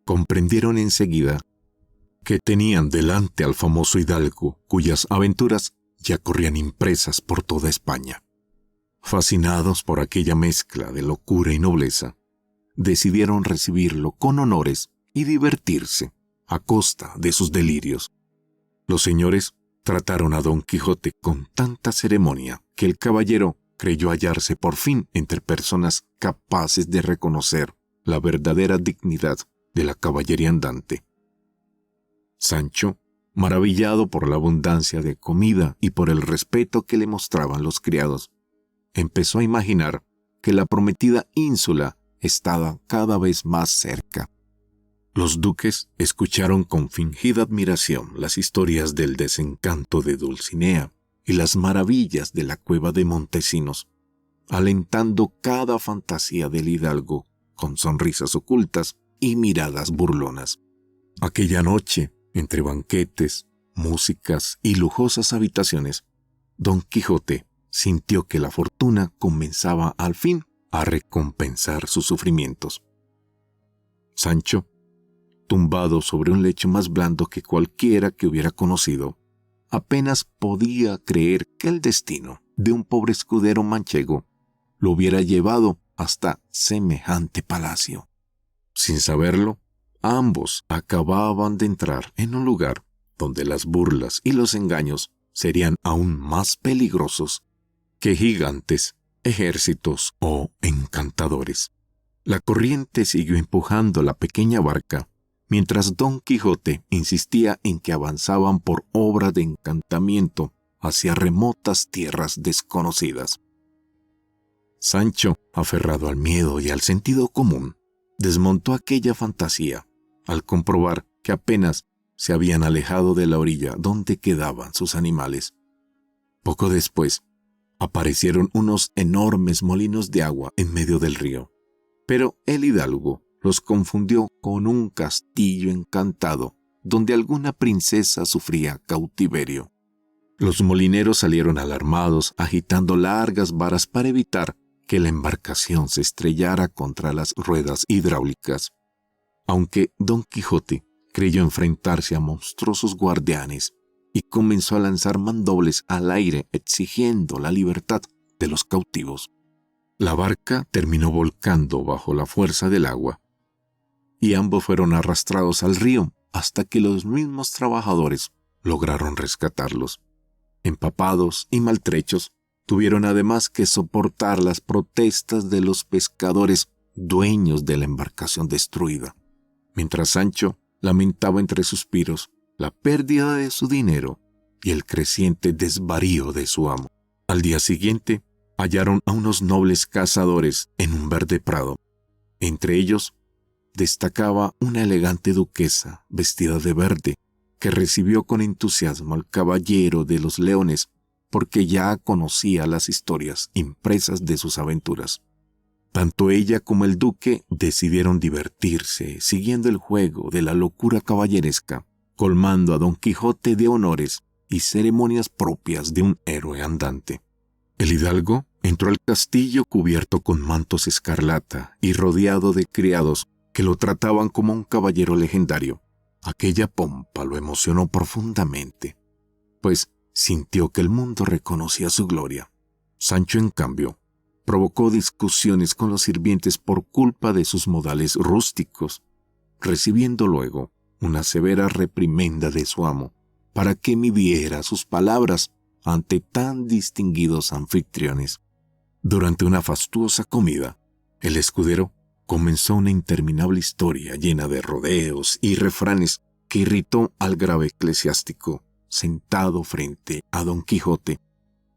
comprendieron enseguida que tenían delante al famoso hidalgo cuyas aventuras ya corrían impresas por toda España. Fascinados por aquella mezcla de locura y nobleza, decidieron recibirlo con honores y divertirse a costa de sus delirios. Los señores trataron a Don Quijote con tanta ceremonia que el caballero creyó hallarse por fin entre personas capaces de reconocer la verdadera dignidad de la caballería andante. Sancho, maravillado por la abundancia de comida y por el respeto que le mostraban los criados, empezó a imaginar que la prometida ínsula estaba cada vez más cerca. Los duques escucharon con fingida admiración las historias del desencanto de Dulcinea y las maravillas de la cueva de Montesinos, alentando cada fantasía del hidalgo con sonrisas ocultas y miradas burlonas. Aquella noche, entre banquetes, músicas y lujosas habitaciones, Don Quijote sintió que la fortuna comenzaba al fin a recompensar sus sufrimientos. Sancho, tumbado sobre un lecho más blando que cualquiera que hubiera conocido, apenas podía creer que el destino de un pobre escudero manchego lo hubiera llevado hasta semejante palacio. Sin saberlo, ambos acababan de entrar en un lugar donde las burlas y los engaños serían aún más peligrosos que gigantes, ejércitos o encantadores. La corriente siguió empujando la pequeña barca mientras Don Quijote insistía en que avanzaban por obra de encantamiento hacia remotas tierras desconocidas. Sancho, aferrado al miedo y al sentido común, desmontó aquella fantasía al comprobar que apenas se habían alejado de la orilla donde quedaban sus animales. Poco después, aparecieron unos enormes molinos de agua en medio del río, pero el hidalgo los confundió con un castillo encantado donde alguna princesa sufría cautiverio. Los molineros salieron alarmados, agitando largas varas para evitar que la embarcación se estrellara contra las ruedas hidráulicas. Aunque Don Quijote creyó enfrentarse a monstruosos guardianes y comenzó a lanzar mandobles al aire exigiendo la libertad de los cautivos. La barca terminó volcando bajo la fuerza del agua y ambos fueron arrastrados al río hasta que los mismos trabajadores lograron rescatarlos. Empapados y maltrechos, tuvieron además que soportar las protestas de los pescadores dueños de la embarcación destruida, mientras Sancho lamentaba entre suspiros la pérdida de su dinero y el creciente desvarío de su amo. Al día siguiente, hallaron a unos nobles cazadores en un verde prado. Entre ellos, destacaba una elegante duquesa vestida de verde, que recibió con entusiasmo al caballero de los leones porque ya conocía las historias impresas de sus aventuras. Tanto ella como el duque decidieron divertirse siguiendo el juego de la locura caballeresca, colmando a Don Quijote de honores y ceremonias propias de un héroe andante. El hidalgo entró al castillo cubierto con mantos escarlata y rodeado de criados que lo trataban como un caballero legendario. Aquella pompa lo emocionó profundamente, pues sintió que el mundo reconocía su gloria. Sancho, en cambio, provocó discusiones con los sirvientes por culpa de sus modales rústicos, recibiendo luego una severa reprimenda de su amo para que midiera sus palabras ante tan distinguidos anfitriones. Durante una fastuosa comida, el escudero comenzó una interminable historia llena de rodeos y refranes que irritó al grave eclesiástico sentado frente a Don Quijote.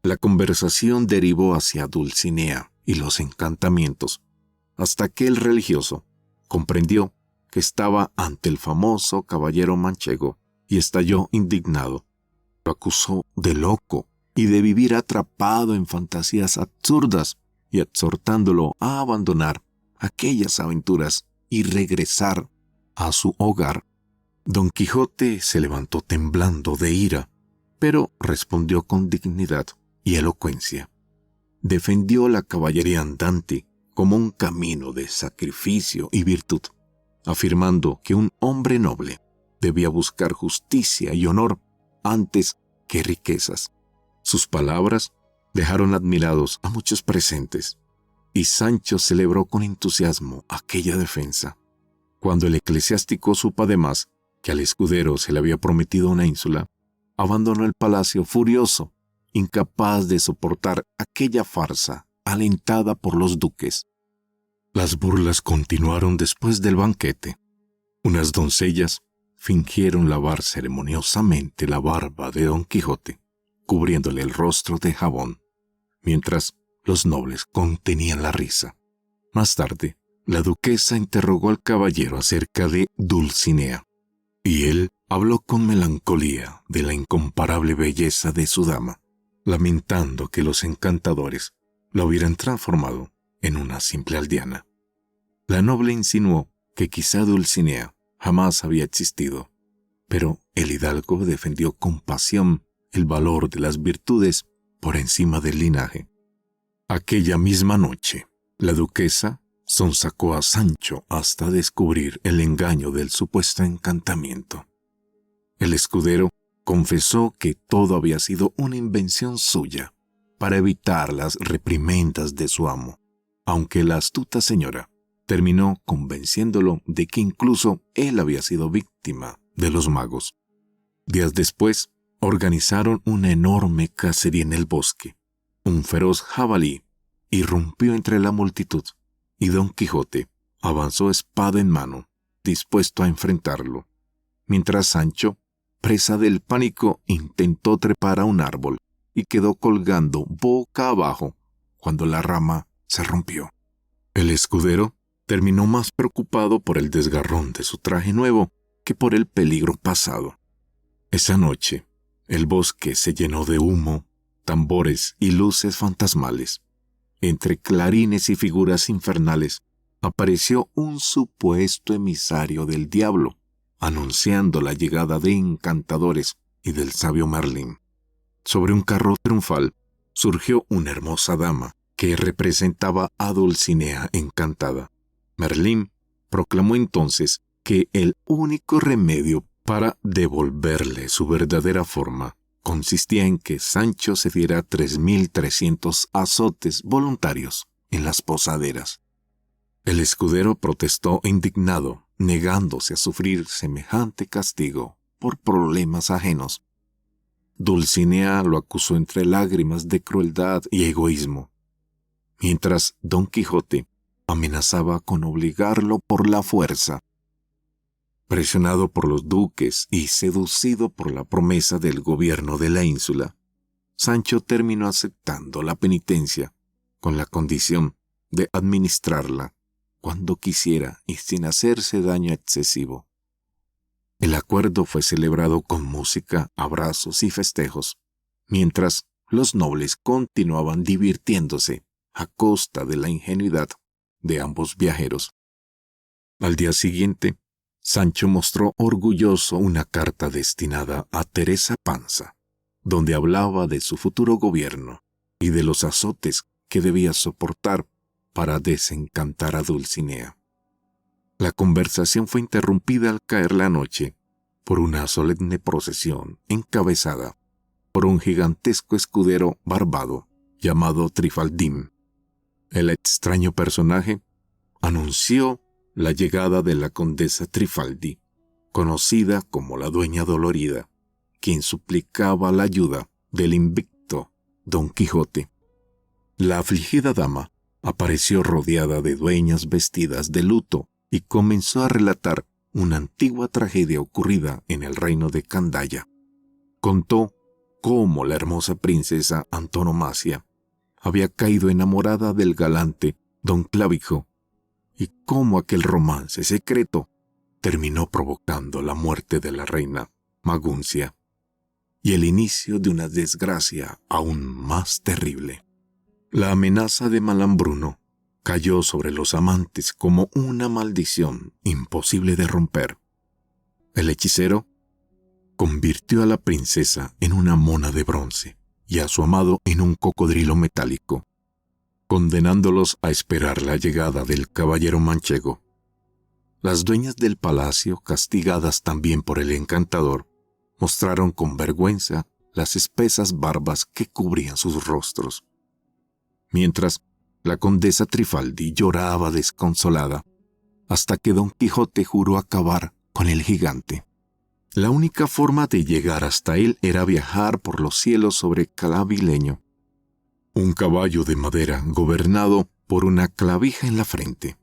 La conversación derivó hacia Dulcinea y los encantamientos, hasta que el religioso comprendió que estaba ante el famoso caballero manchego y estalló indignado. Lo acusó de loco y de vivir atrapado en fantasías absurdas y exhortándolo a abandonar aquellas aventuras y regresar a su hogar. Don Quijote se levantó temblando de ira, pero respondió con dignidad y elocuencia. Defendió la caballería andante como un camino de sacrificio y virtud, afirmando que un hombre noble debía buscar justicia y honor antes que riquezas. Sus palabras dejaron admirados a muchos presentes, y Sancho celebró con entusiasmo aquella defensa. Cuando el eclesiástico supo además que al escudero se le había prometido una ínsula, abandonó el palacio furioso, incapaz de soportar aquella farsa alentada por los duques. Las burlas continuaron después del banquete. Unas doncellas fingieron lavar ceremoniosamente la barba de Don Quijote, cubriéndole el rostro de jabón, mientras los nobles contenían la risa. Más tarde, la duquesa interrogó al caballero acerca de Dulcinea, y él habló con melancolía de la incomparable belleza de su dama, lamentando que los encantadores la hubieran transformado en una simple aldeana. La noble insinuó que quizá Dulcinea jamás había existido, pero el hidalgo defendió con pasión el valor de las virtudes por encima del linaje. Aquella misma noche, la duquesa sonsacó a Sancho hasta descubrir el engaño del supuesto encantamiento. El escudero confesó que todo había sido una invención suya para evitar las reprimendas de su amo, aunque la astuta señora terminó convenciéndolo de que incluso él había sido víctima de los magos. Días después, organizaron una enorme cacería en el bosque. Un feroz jabalí irrumpió entre la multitud y Don Quijote avanzó espada en mano dispuesto a enfrentarlo, mientras Sancho, presa del pánico, intentó trepar a un árbol y quedó colgando boca abajo cuando la rama se rompió. El escudero terminó más preocupado por el desgarrón de su traje nuevo que por el peligro pasado. Esa noche, el bosque se llenó de humo, tambores y luces fantasmales. Entre clarines y figuras infernales, apareció un supuesto emisario del diablo, anunciando la llegada de encantadores y del sabio Merlín. Sobre un carro triunfal surgió una hermosa dama que representaba a Dulcinea encantada. Merlín proclamó entonces que el único remedio para devolverle su verdadera forma consistía en que Sancho se diera 3.300 azotes voluntarios en las posaderas. El escudero protestó indignado, negándose a sufrir semejante castigo por problemas ajenos. Dulcinea lo acusó entre lágrimas de crueldad y egoísmo, mientras Don Quijote amenazaba con obligarlo por la fuerza. Presionado por los duques y seducido por la promesa del gobierno de la ínsula, Sancho terminó aceptando la penitencia con la condición de administrarla cuando quisiera y sin hacerse daño excesivo. El acuerdo fue celebrado con música, abrazos y festejos, mientras los nobles continuaban divirtiéndose a costa de la ingenuidad de ambos viajeros. Al día siguiente, Sancho mostró orgulloso una carta destinada a Teresa Panza, donde hablaba de su futuro gobierno y de los azotes que debía soportar para desencantar a Dulcinea. La conversación fue interrumpida al caer la noche por una solemne procesión encabezada por un gigantesco escudero barbado llamado Trifaldín. El extraño personaje anunció la llegada de la condesa Trifaldi, conocida como la Dueña Dolorida, quien suplicaba la ayuda del invicto Don Quijote. La afligida dama apareció rodeada de dueñas vestidas de luto y comenzó a relatar una antigua tragedia ocurrida en el reino de Candaya. Contó cómo la hermosa princesa Antonomasia había caído enamorada del galante Don Clavijo y cómo aquel romance secreto terminó provocando la muerte de la reina Maguncia y el inicio de una desgracia aún más terrible. La amenaza de Malambruno cayó sobre los amantes como una maldición imposible de romper. El hechicero convirtió a la princesa en una mona de bronce y a su amado en un cocodrilo metálico, condenándolos a esperar la llegada del caballero manchego. Las dueñas del palacio, castigadas también por el encantador, mostraron con vergüenza las espesas barbas que cubrían sus rostros, mientras la condesa Trifaldi lloraba desconsolada, hasta que Don Quijote juró acabar con el gigante. La única forma de llegar hasta él era viajar por los cielos sobre Clavileño, un caballo de madera gobernado por una clavija en la frente.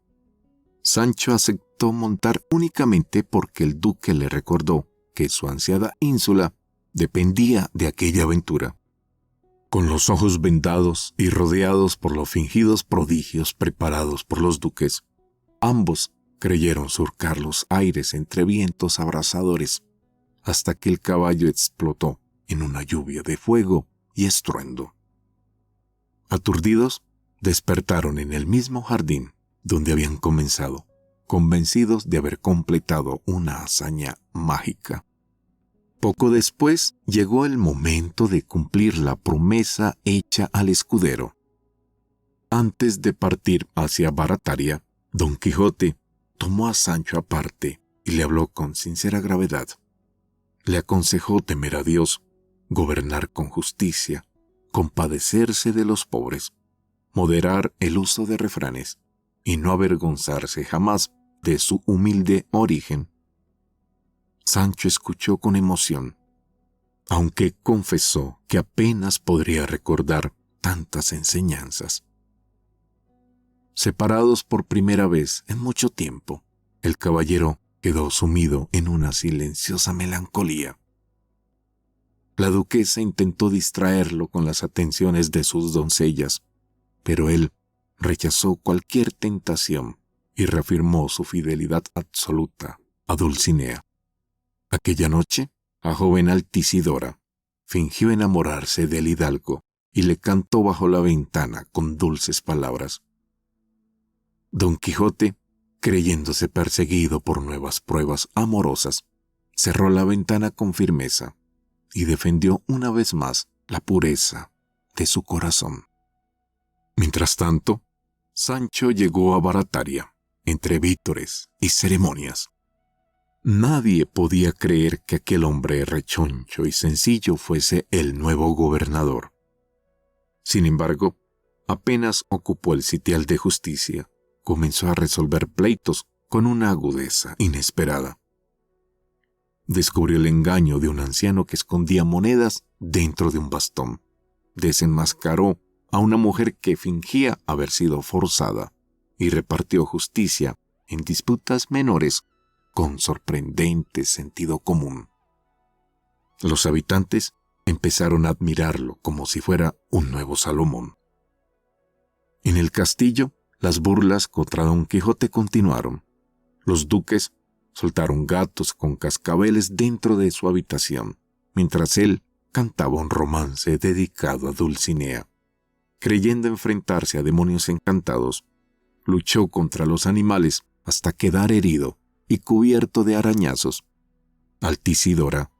Sancho aceptó montar únicamente porque el duque le recordó que su ansiada ínsula dependía de aquella aventura. Con los ojos vendados y rodeados por los fingidos prodigios preparados por los duques, ambos creyeron surcar los aires entre vientos abrasadores, hasta que el caballo explotó en una lluvia de fuego y estruendo. Aturdidos, despertaron en el mismo jardín donde habían comenzado, convencidos de haber completado una hazaña mágica. Poco después llegó el momento de cumplir la promesa hecha al escudero. Antes de partir hacia Barataria, Don Quijote tomó a Sancho aparte y le habló con sincera gravedad. Le aconsejó temer a Dios, gobernar con justicia, compadecerse de los pobres, moderar el uso de refranes y no avergonzarse jamás de su humilde origen. Sancho escuchó con emoción, aunque confesó que apenas podría recordar tantas enseñanzas. Separados por primera vez en mucho tiempo, el caballero quedó sumido en una silenciosa melancolía. La duquesa intentó distraerlo con las atenciones de sus doncellas, pero él rechazó cualquier tentación y reafirmó su fidelidad absoluta a Dulcinea. Aquella noche, la joven Altisidora fingió enamorarse del hidalgo y le cantó bajo la ventana con dulces palabras. Don Quijote, creyéndose perseguido por nuevas pruebas amorosas, cerró la ventana con firmeza y defendió una vez más la pureza de su corazón. Mientras tanto, Sancho llegó a Barataria, entre vítores y ceremonias. Nadie podía creer que aquel hombre rechoncho y sencillo fuese el nuevo gobernador. Sin embargo, apenas ocupó el sitial de justicia, comenzó a resolver pleitos con una agudeza inesperada. Descubrió el engaño de un anciano que escondía monedas dentro de un bastón. Desenmascaró a una mujer que fingía haber sido forzada y repartió justicia en disputas menores con sorprendente sentido común. Los habitantes empezaron a admirarlo como si fuera un nuevo Salomón. En el castillo, las burlas contra Don Quijote continuaron. Los duques soltaron gatos con cascabeles dentro de su habitación, mientras él cantaba un romance dedicado a Dulcinea. Creyendo enfrentarse a demonios encantados, luchó contra los animales hasta quedar herido y cubierto de arañazos. Altisidora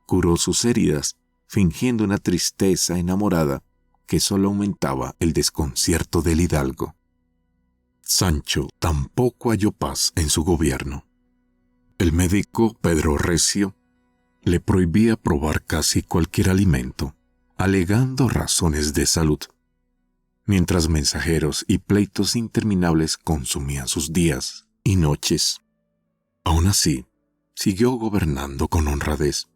curó sus heridas, fingiendo una tristeza enamorada que solo aumentaba el desconcierto del hidalgo. Sancho tampoco halló paz en su gobierno. El médico Pedro Recio le prohibía probar casi cualquier alimento, alegando razones de salud, mientras mensajeros y pleitos interminables consumían sus días y noches. Aún así, siguió gobernando con honradez,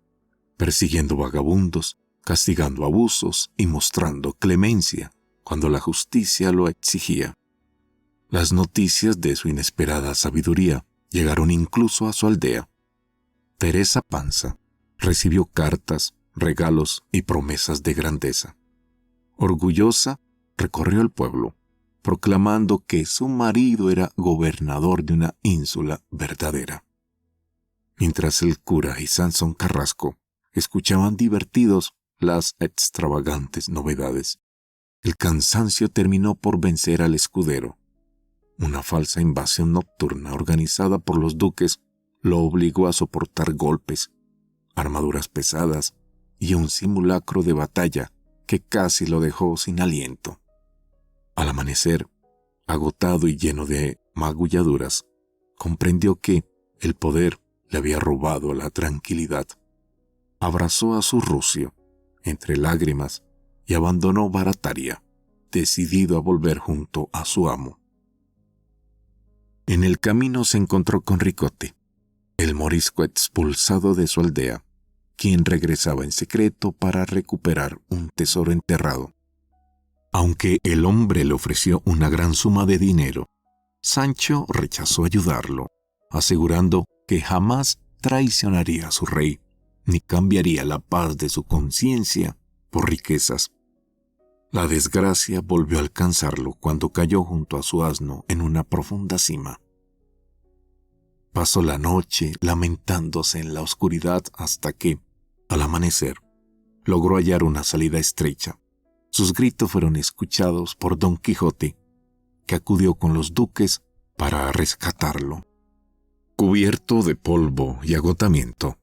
persiguiendo vagabundos, castigando abusos y mostrando clemencia cuando la justicia lo exigía. Las noticias de su inesperada sabiduría llegaron incluso a su aldea. Teresa Panza recibió cartas, regalos y promesas de grandeza. Orgullosa, recorrió el pueblo, proclamando que su marido era gobernador de una ínsula verdadera. Mientras el cura y Sansón Carrasco escuchaban divertidos las extravagantes novedades, el cansancio terminó por vencer al escudero. Una falsa invasión nocturna organizada por los duques lo obligó a soportar golpes, armaduras pesadas y un simulacro de batalla que casi lo dejó sin aliento. Al amanecer, agotado y lleno de magulladuras, comprendió que el poder le había robado la tranquilidad. Abrazó a su rucio entre lágrimas y abandonó Barataria, decidido a volver junto a su amo. En el camino se encontró con Ricote, el morisco expulsado de su aldea, quien regresaba en secreto para recuperar un tesoro enterrado. Aunque el hombre le ofreció una gran suma de dinero, Sancho rechazó ayudarlo, asegurando que jamás traicionaría a su rey, ni cambiaría la paz de su conciencia por riquezas. La desgracia volvió a alcanzarlo cuando cayó junto a su asno en una profunda sima. Pasó la noche lamentándose en la oscuridad hasta que, al amanecer, logró hallar una salida estrecha. Sus gritos fueron escuchados por Don Quijote, que acudió con los duques para rescatarlo. Cubierto de polvo y agotamiento,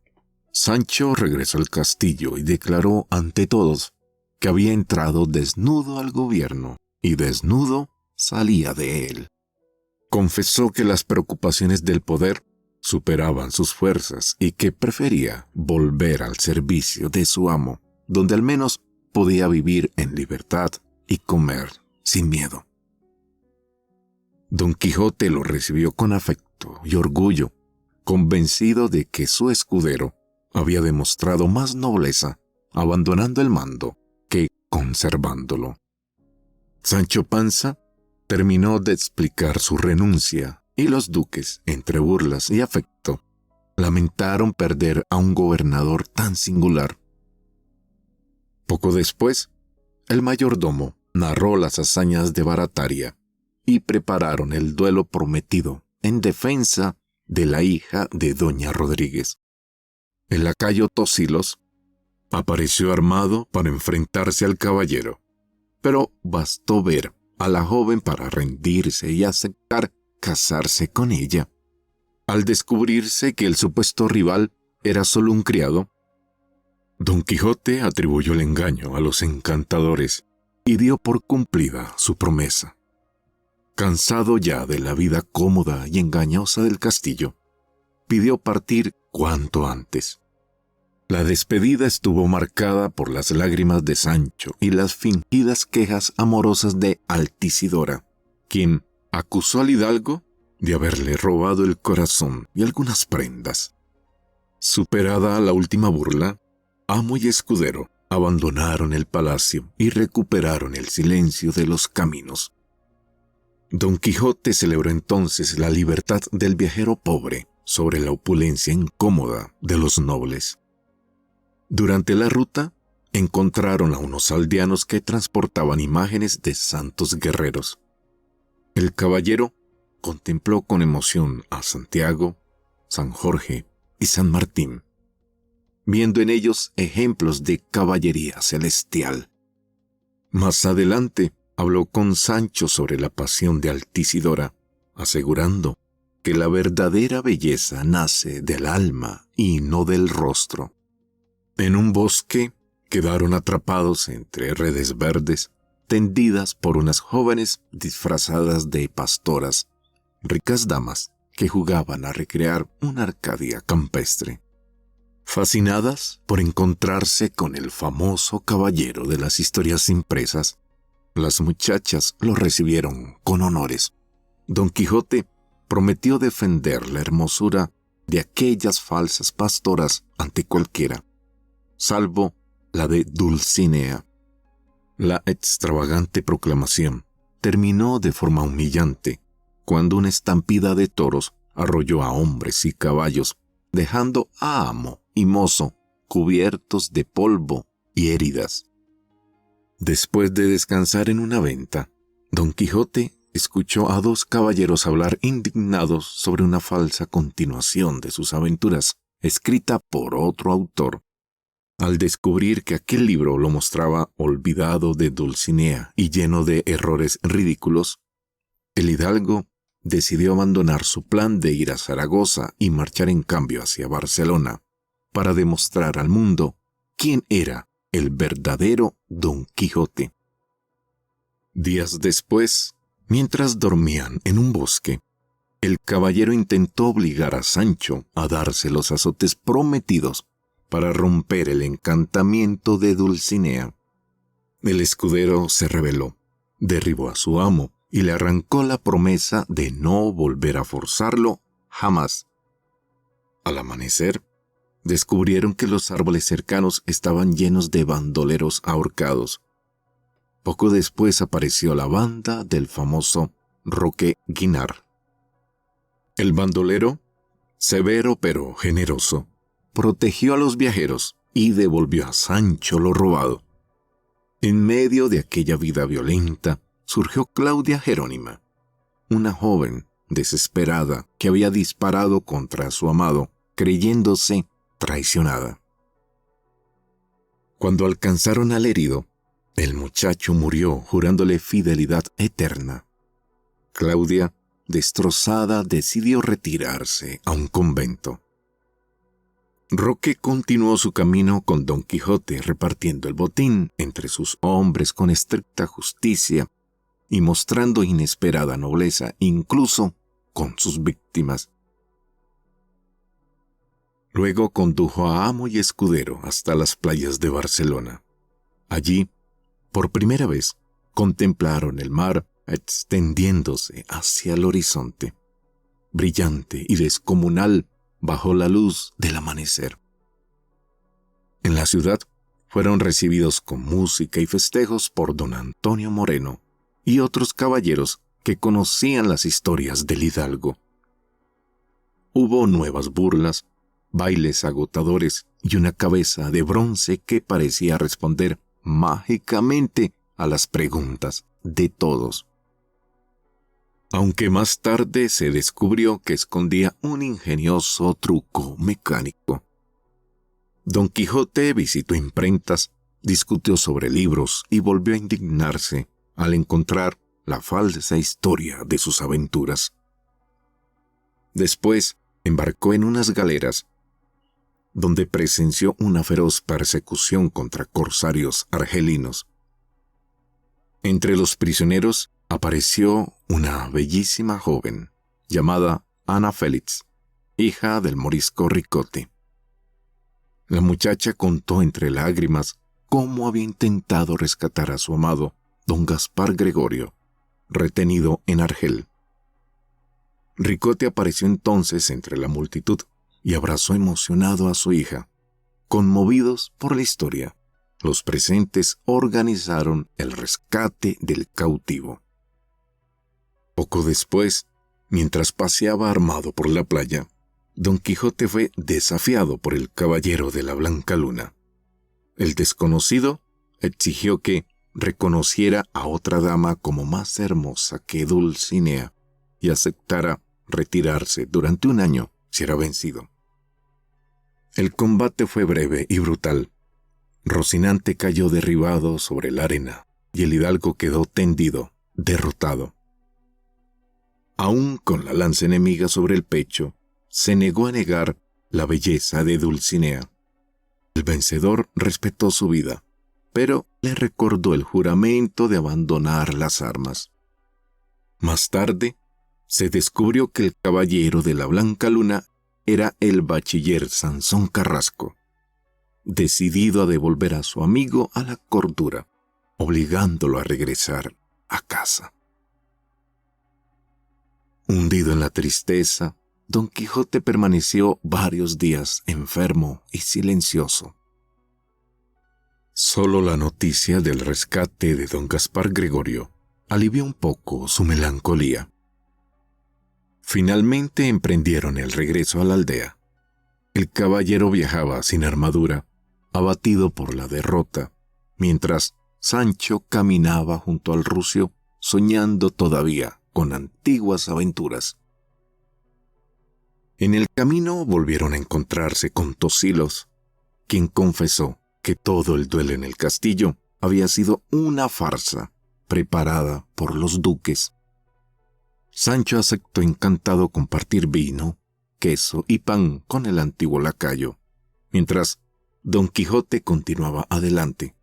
Sancho regresó al castillo y declaró ante todos que había entrado desnudo al gobierno y desnudo salía de él. Confesó que las preocupaciones del poder superaban sus fuerzas y que prefería volver al servicio de su amo, donde al menos podía vivir en libertad y comer sin miedo. Don Quijote lo recibió con afecto y orgullo, convencido de que su escudero había demostrado más nobleza abandonando el mando que conservándolo. Sancho Panza terminó de explicar su renuncia y los duques, entre burlas y afecto, lamentaron perder a un gobernador tan singular. Poco después, el mayordomo narró las hazañas de Barataria y prepararon el duelo prometido en defensa de la hija de doña Rodríguez. El lacayo Tosilos apareció armado para enfrentarse al caballero, pero bastó ver a la joven para rendirse y aceptar casarse con ella. Al descubrirse que el supuesto rival era solo un criado, Don Quijote atribuyó el engaño a los encantadores y dio por cumplida su promesa. Cansado ya de la vida cómoda y engañosa del castillo, pidió partir cuanto antes. La despedida estuvo marcada por las lágrimas de Sancho y las fingidas quejas amorosas de Altisidora, quien acusó al hidalgo de haberle robado el corazón y algunas prendas. Superada la última burla, amo y escudero abandonaron el palacio y recuperaron el silencio de los caminos. Don Quijote celebró entonces la libertad del viajero pobre sobre la opulencia incómoda de los nobles. Durante la ruta, encontraron a unos aldeanos que transportaban imágenes de santos guerreros. El caballero contempló con emoción a Santiago, San Jorge y San Martín, viendo en ellos ejemplos de caballería celestial. Más adelante, habló con Sancho sobre la pasión de Altisidora, asegurando que la verdadera belleza nace del alma y no del rostro. En un bosque quedaron atrapados entre redes verdes, tendidas por unas jóvenes disfrazadas de pastoras, ricas damas que jugaban a recrear una Arcadia campestre. Fascinadas por encontrarse con el famoso caballero de las historias impresas, las muchachas lo recibieron con honores. Don Quijote prometió defender la hermosura de aquellas falsas pastoras ante cualquiera, salvo la de Dulcinea. La extravagante proclamación terminó de forma humillante cuando una estampida de toros arrolló a hombres y caballos, dejando a amo y mozo cubiertos de polvo y heridas. Después de descansar en una venta, Don Quijote escuchó a dos caballeros hablar indignados sobre una falsa continuación de sus aventuras, escrita por otro autor. Al descubrir que aquel libro lo mostraba olvidado de Dulcinea y lleno de errores ridículos, el hidalgo decidió abandonar su plan de ir a Zaragoza y marchar en cambio hacia Barcelona, para demostrar al mundo quién era el verdadero Don Quijote. Días después, mientras dormían en un bosque, el caballero intentó obligar a Sancho a darse los azotes prometidos para romper el encantamiento de Dulcinea. El escudero se rebeló, derribó a su amo y le arrancó la promesa de no volver a forzarlo jamás. Al amanecer, descubrieron que los árboles cercanos estaban llenos de bandoleros ahorcados. Poco después apareció la banda del famoso Roque Guinart. El bandolero, severo pero generoso, protegió a los viajeros y devolvió a Sancho lo robado. En medio de aquella vida violenta surgió Claudia Jerónima, una joven desesperada que había disparado contra su amado, creyéndose traicionada. Cuando alcanzaron al herido, el muchacho murió jurándole fidelidad eterna. Claudia, destrozada, decidió retirarse a un convento. Roque continuó su camino con Don Quijote repartiendo el botín entre sus hombres con estricta justicia y mostrando inesperada nobleza incluso con sus víctimas. Luego condujo a amo y escudero hasta las playas de Barcelona. Allí, por primera vez, contemplaron el mar extendiéndose hacia el horizonte, brillante y descomunal bajo la luz del amanecer. En la ciudad fueron recibidos con música y festejos por don Antonio Moreno y otros caballeros que conocían las historias del hidalgo. Hubo nuevas burlas bailes agotadores y una cabeza de bronce que parecía responder mágicamente a las preguntas de todos. Aunque más tarde se descubrió que escondía un ingenioso truco mecánico. Don Quijote visitó imprentas, discutió sobre libros y volvió a indignarse al encontrar la falsa historia de sus aventuras. Después embarcó en unas galeras, donde presenció una feroz persecución contra corsarios argelinos. Entre los prisioneros apareció una bellísima joven llamada Ana Félix, hija del morisco Ricote. La muchacha contó entre lágrimas cómo había intentado rescatar a su amado, don Gaspar Gregorio, retenido en Argel. Ricote apareció entonces entre la multitud y abrazó emocionado a su hija. Conmovidos por la historia, los presentes organizaron el rescate del cautivo. Poco después, mientras paseaba armado por la playa, Don Quijote fue desafiado por el caballero de la Blanca Luna. El desconocido exigió que reconociera a otra dama como más hermosa que Dulcinea y aceptara retirarse durante un año si era vencido. El combate fue breve y brutal. Rocinante cayó derribado sobre la arena y el hidalgo quedó tendido, derrotado. Aún con la lanza enemiga sobre el pecho, se negó a negar la belleza de Dulcinea. El vencedor respetó su vida, pero le recordó el juramento de abandonar las armas. Más tarde, se descubrió que el caballero de la Blanca Luna era el bachiller Sansón Carrasco, decidido a devolver a su amigo a la cordura, obligándolo a regresar a casa. Hundido en la tristeza, Don Quijote permaneció varios días enfermo y silencioso. Solo la noticia del rescate de don Gaspar Gregorio alivió un poco su melancolía. Finalmente emprendieron el regreso a la aldea. El caballero viajaba sin armadura, abatido por la derrota, mientras Sancho caminaba junto al rucio, soñando todavía con antiguas aventuras. En el camino volvieron a encontrarse con Tosilos, quien confesó que todo el duelo en el castillo había sido una farsa preparada por los duques. Sancho aceptó encantado compartir vino, queso y pan con el antiguo lacayo, mientras Don Quijote continuaba adelante,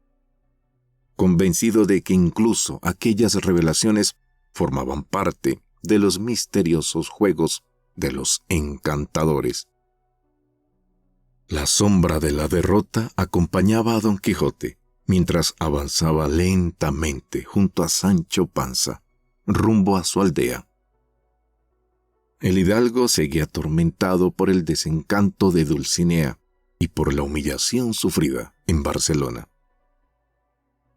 convencido de que incluso aquellas revelaciones formaban parte de los misteriosos juegos de los encantadores. La sombra de la derrota acompañaba a Don Quijote mientras avanzaba lentamente junto a Sancho Panza, rumbo a su aldea. El hidalgo seguía atormentado por el desencanto de Dulcinea y por la humillación sufrida en Barcelona.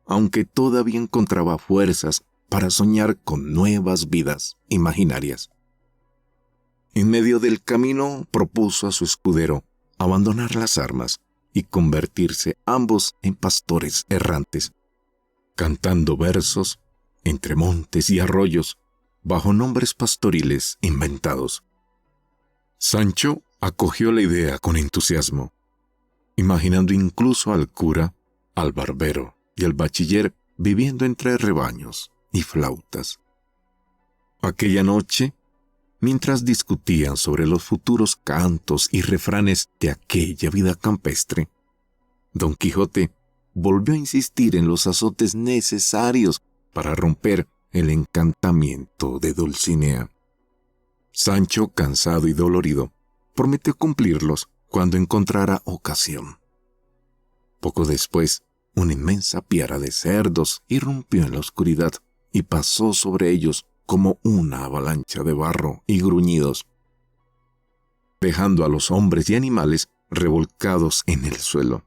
Aunque todavía encontraba fuerzas para soñar con nuevas vidas imaginarias. En medio del camino propuso a su escudero abandonar las armas y convertirse ambos en pastores errantes, cantando versos entre montes y arroyos bajo nombres pastoriles inventados. Sancho acogió la idea con entusiasmo, imaginando incluso al cura, al barbero y al bachiller viviendo entre rebaños y flautas. Aquella noche, mientras discutían sobre los futuros cantos y refranes de aquella vida campestre, Don Quijote volvió a insistir en los azotes necesarios para romper el encantamiento de Dulcinea. Sancho, cansado y dolorido, prometió cumplirlos cuando encontrara ocasión. Poco después, una inmensa piara de cerdos irrumpió en la oscuridad y pasó sobre ellos como una avalancha de barro y gruñidos, dejando a los hombres y animales revolcados en el suelo.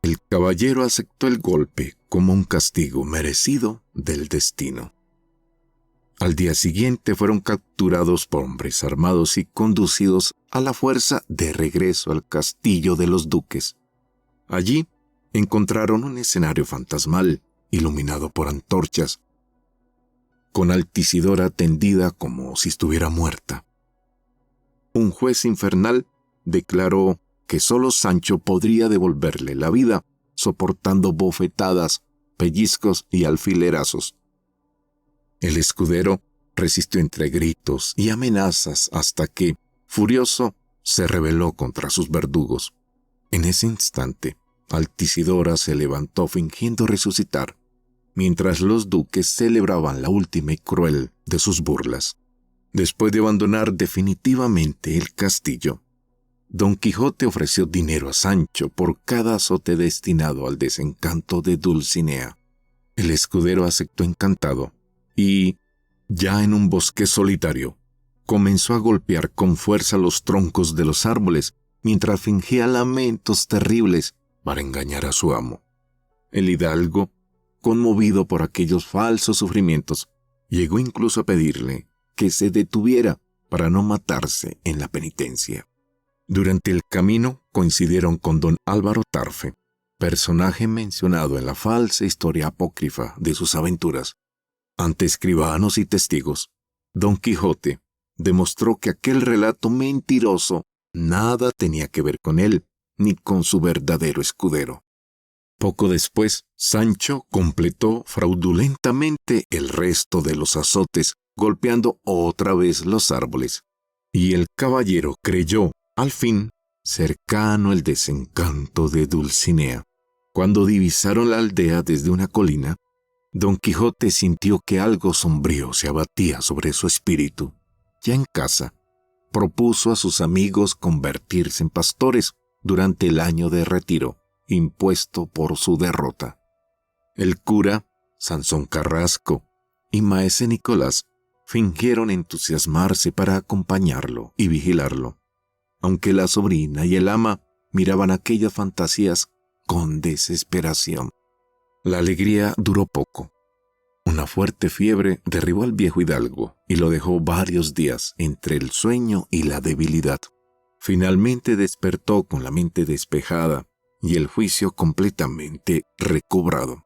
El caballero aceptó el golpe como un castigo merecido del destino. Al día siguiente fueron capturados por hombres armados y conducidos a la fuerza de regreso al castillo de los duques. Allí encontraron un escenario fantasmal, iluminado por antorchas, con Altisidora tendida como si estuviera muerta. Un juez infernal declaró que solo Sancho podría devolverle la vida, soportando bofetadas, pellizcos y alfilerazos. El escudero resistió entre gritos y amenazas hasta que, furioso, se rebeló contra sus verdugos. En ese instante, Altisidora se levantó fingiendo resucitar, mientras los duques celebraban la última y cruel de sus burlas. Después de abandonar definitivamente el castillo, Don Quijote ofreció dinero a Sancho por cada azote destinado al desencanto de Dulcinea. El escudero aceptó encantado y, ya en un bosque solitario, comenzó a golpear con fuerza los troncos de los árboles mientras fingía lamentos terribles para engañar a su amo. El hidalgo, conmovido por aquellos falsos sufrimientos, llegó incluso a pedirle que se detuviera para no matarse en la penitencia. Durante el camino coincidieron con don Álvaro Tarfe, personaje mencionado en la falsa historia apócrifa de sus aventuras. Ante escribanos y testigos, Don Quijote demostró que aquel relato mentiroso nada tenía que ver con él ni con su verdadero escudero. Poco después, Sancho completó fraudulentamente el resto de los azotes, golpeando otra vez los árboles, y el caballero creyó, al fin, cercano el desencanto de Dulcinea. Cuando divisaron la aldea desde una colina, Don Quijote sintió que algo sombrío se abatía sobre su espíritu. Ya en casa, propuso a sus amigos convertirse en pastores durante el año de retiro, impuesto por su derrota. El cura, Sansón Carrasco y maese Nicolás fingieron entusiasmarse para acompañarlo y vigilarlo, aunque la sobrina y el ama miraban aquellas fantasías con desesperación. La alegría duró poco. Una fuerte fiebre derribó al viejo hidalgo y lo dejó varios días entre el sueño y la debilidad. Finalmente despertó con la mente despejada y el juicio completamente recobrado.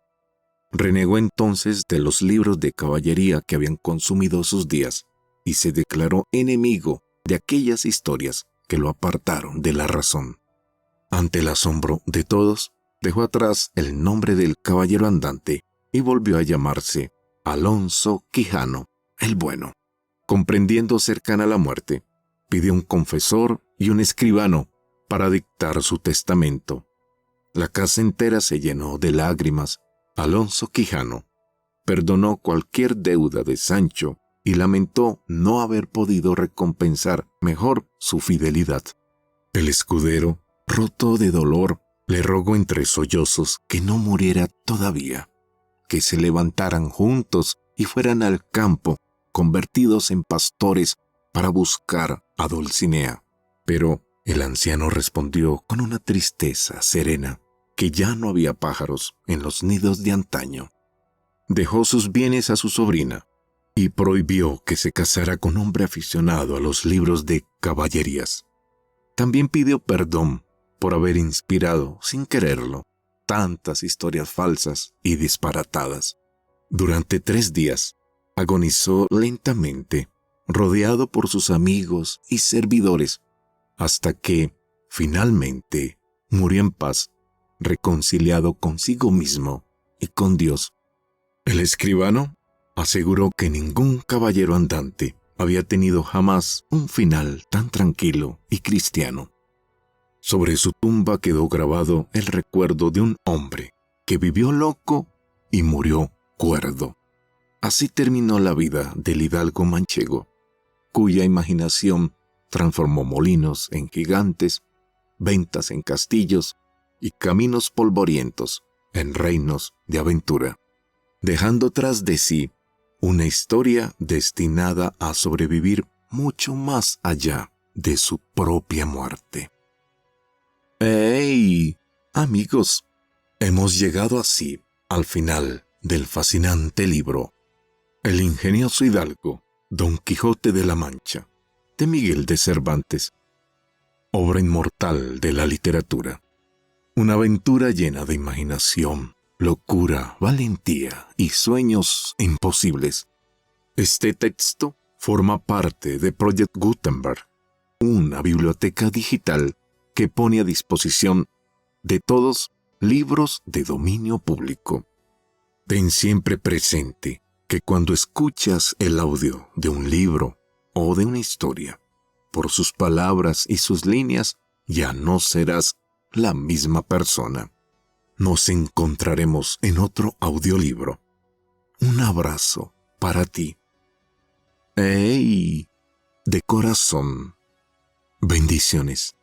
Renegó entonces de los libros de caballería que habían consumido sus días y se declaró enemigo de aquellas historias que lo apartaron de la razón. Ante el asombro de todos, dejó atrás el nombre del caballero andante y volvió a llamarse Alonso Quijano el Bueno. Comprendiendo cercana la muerte, pidió un confesor y un escribano para dictar su testamento. La casa entera se llenó de lágrimas. Alonso Quijano perdonó cualquier deuda de Sancho y lamentó no haber podido recompensar mejor su fidelidad. El escudero, roto de dolor, le rogó entre sollozos que no muriera todavía, que se levantaran juntos y fueran al campo, convertidos en pastores, para buscar a Dulcinea. Pero el anciano respondió con una tristeza serena que ya no había pájaros en los nidos de antaño. Dejó sus bienes a su sobrina y prohibió que se casara con hombre aficionado a los libros de caballerías. También pidió perdón por haber inspirado, sin quererlo, tantas historias falsas y disparatadas. Durante 3 días, agonizó lentamente, rodeado por sus amigos y servidores, hasta que, finalmente, murió en paz, reconciliado consigo mismo y con Dios. El escribano aseguró que ningún caballero andante había tenido jamás un final tan tranquilo y cristiano. Sobre su tumba quedó grabado el recuerdo de un hombre que vivió loco y murió cuerdo. Así terminó la vida del hidalgo manchego, cuya imaginación transformó molinos en gigantes, ventas en castillos y caminos polvorientos en reinos de aventura, dejando tras de sí una historia destinada a sobrevivir mucho más allá de su propia muerte. ¡Hey! Amigos, hemos llegado así al final del fascinante libro El ingenioso hidalgo Don Quijote de la Mancha, de Miguel de Cervantes. Obra inmortal de la literatura. Una aventura llena de imaginación, locura, valentía y sueños imposibles. Este texto forma parte de Project Gutenberg, una biblioteca digital que pone a disposición de todos libros de dominio público. Ten siempre presente que cuando escuchas el audio de un libro o de una historia, por sus palabras y sus líneas ya no serás la misma persona. Nos encontraremos en otro audiolibro. Un abrazo para ti. ¡Ey! De corazón. Bendiciones.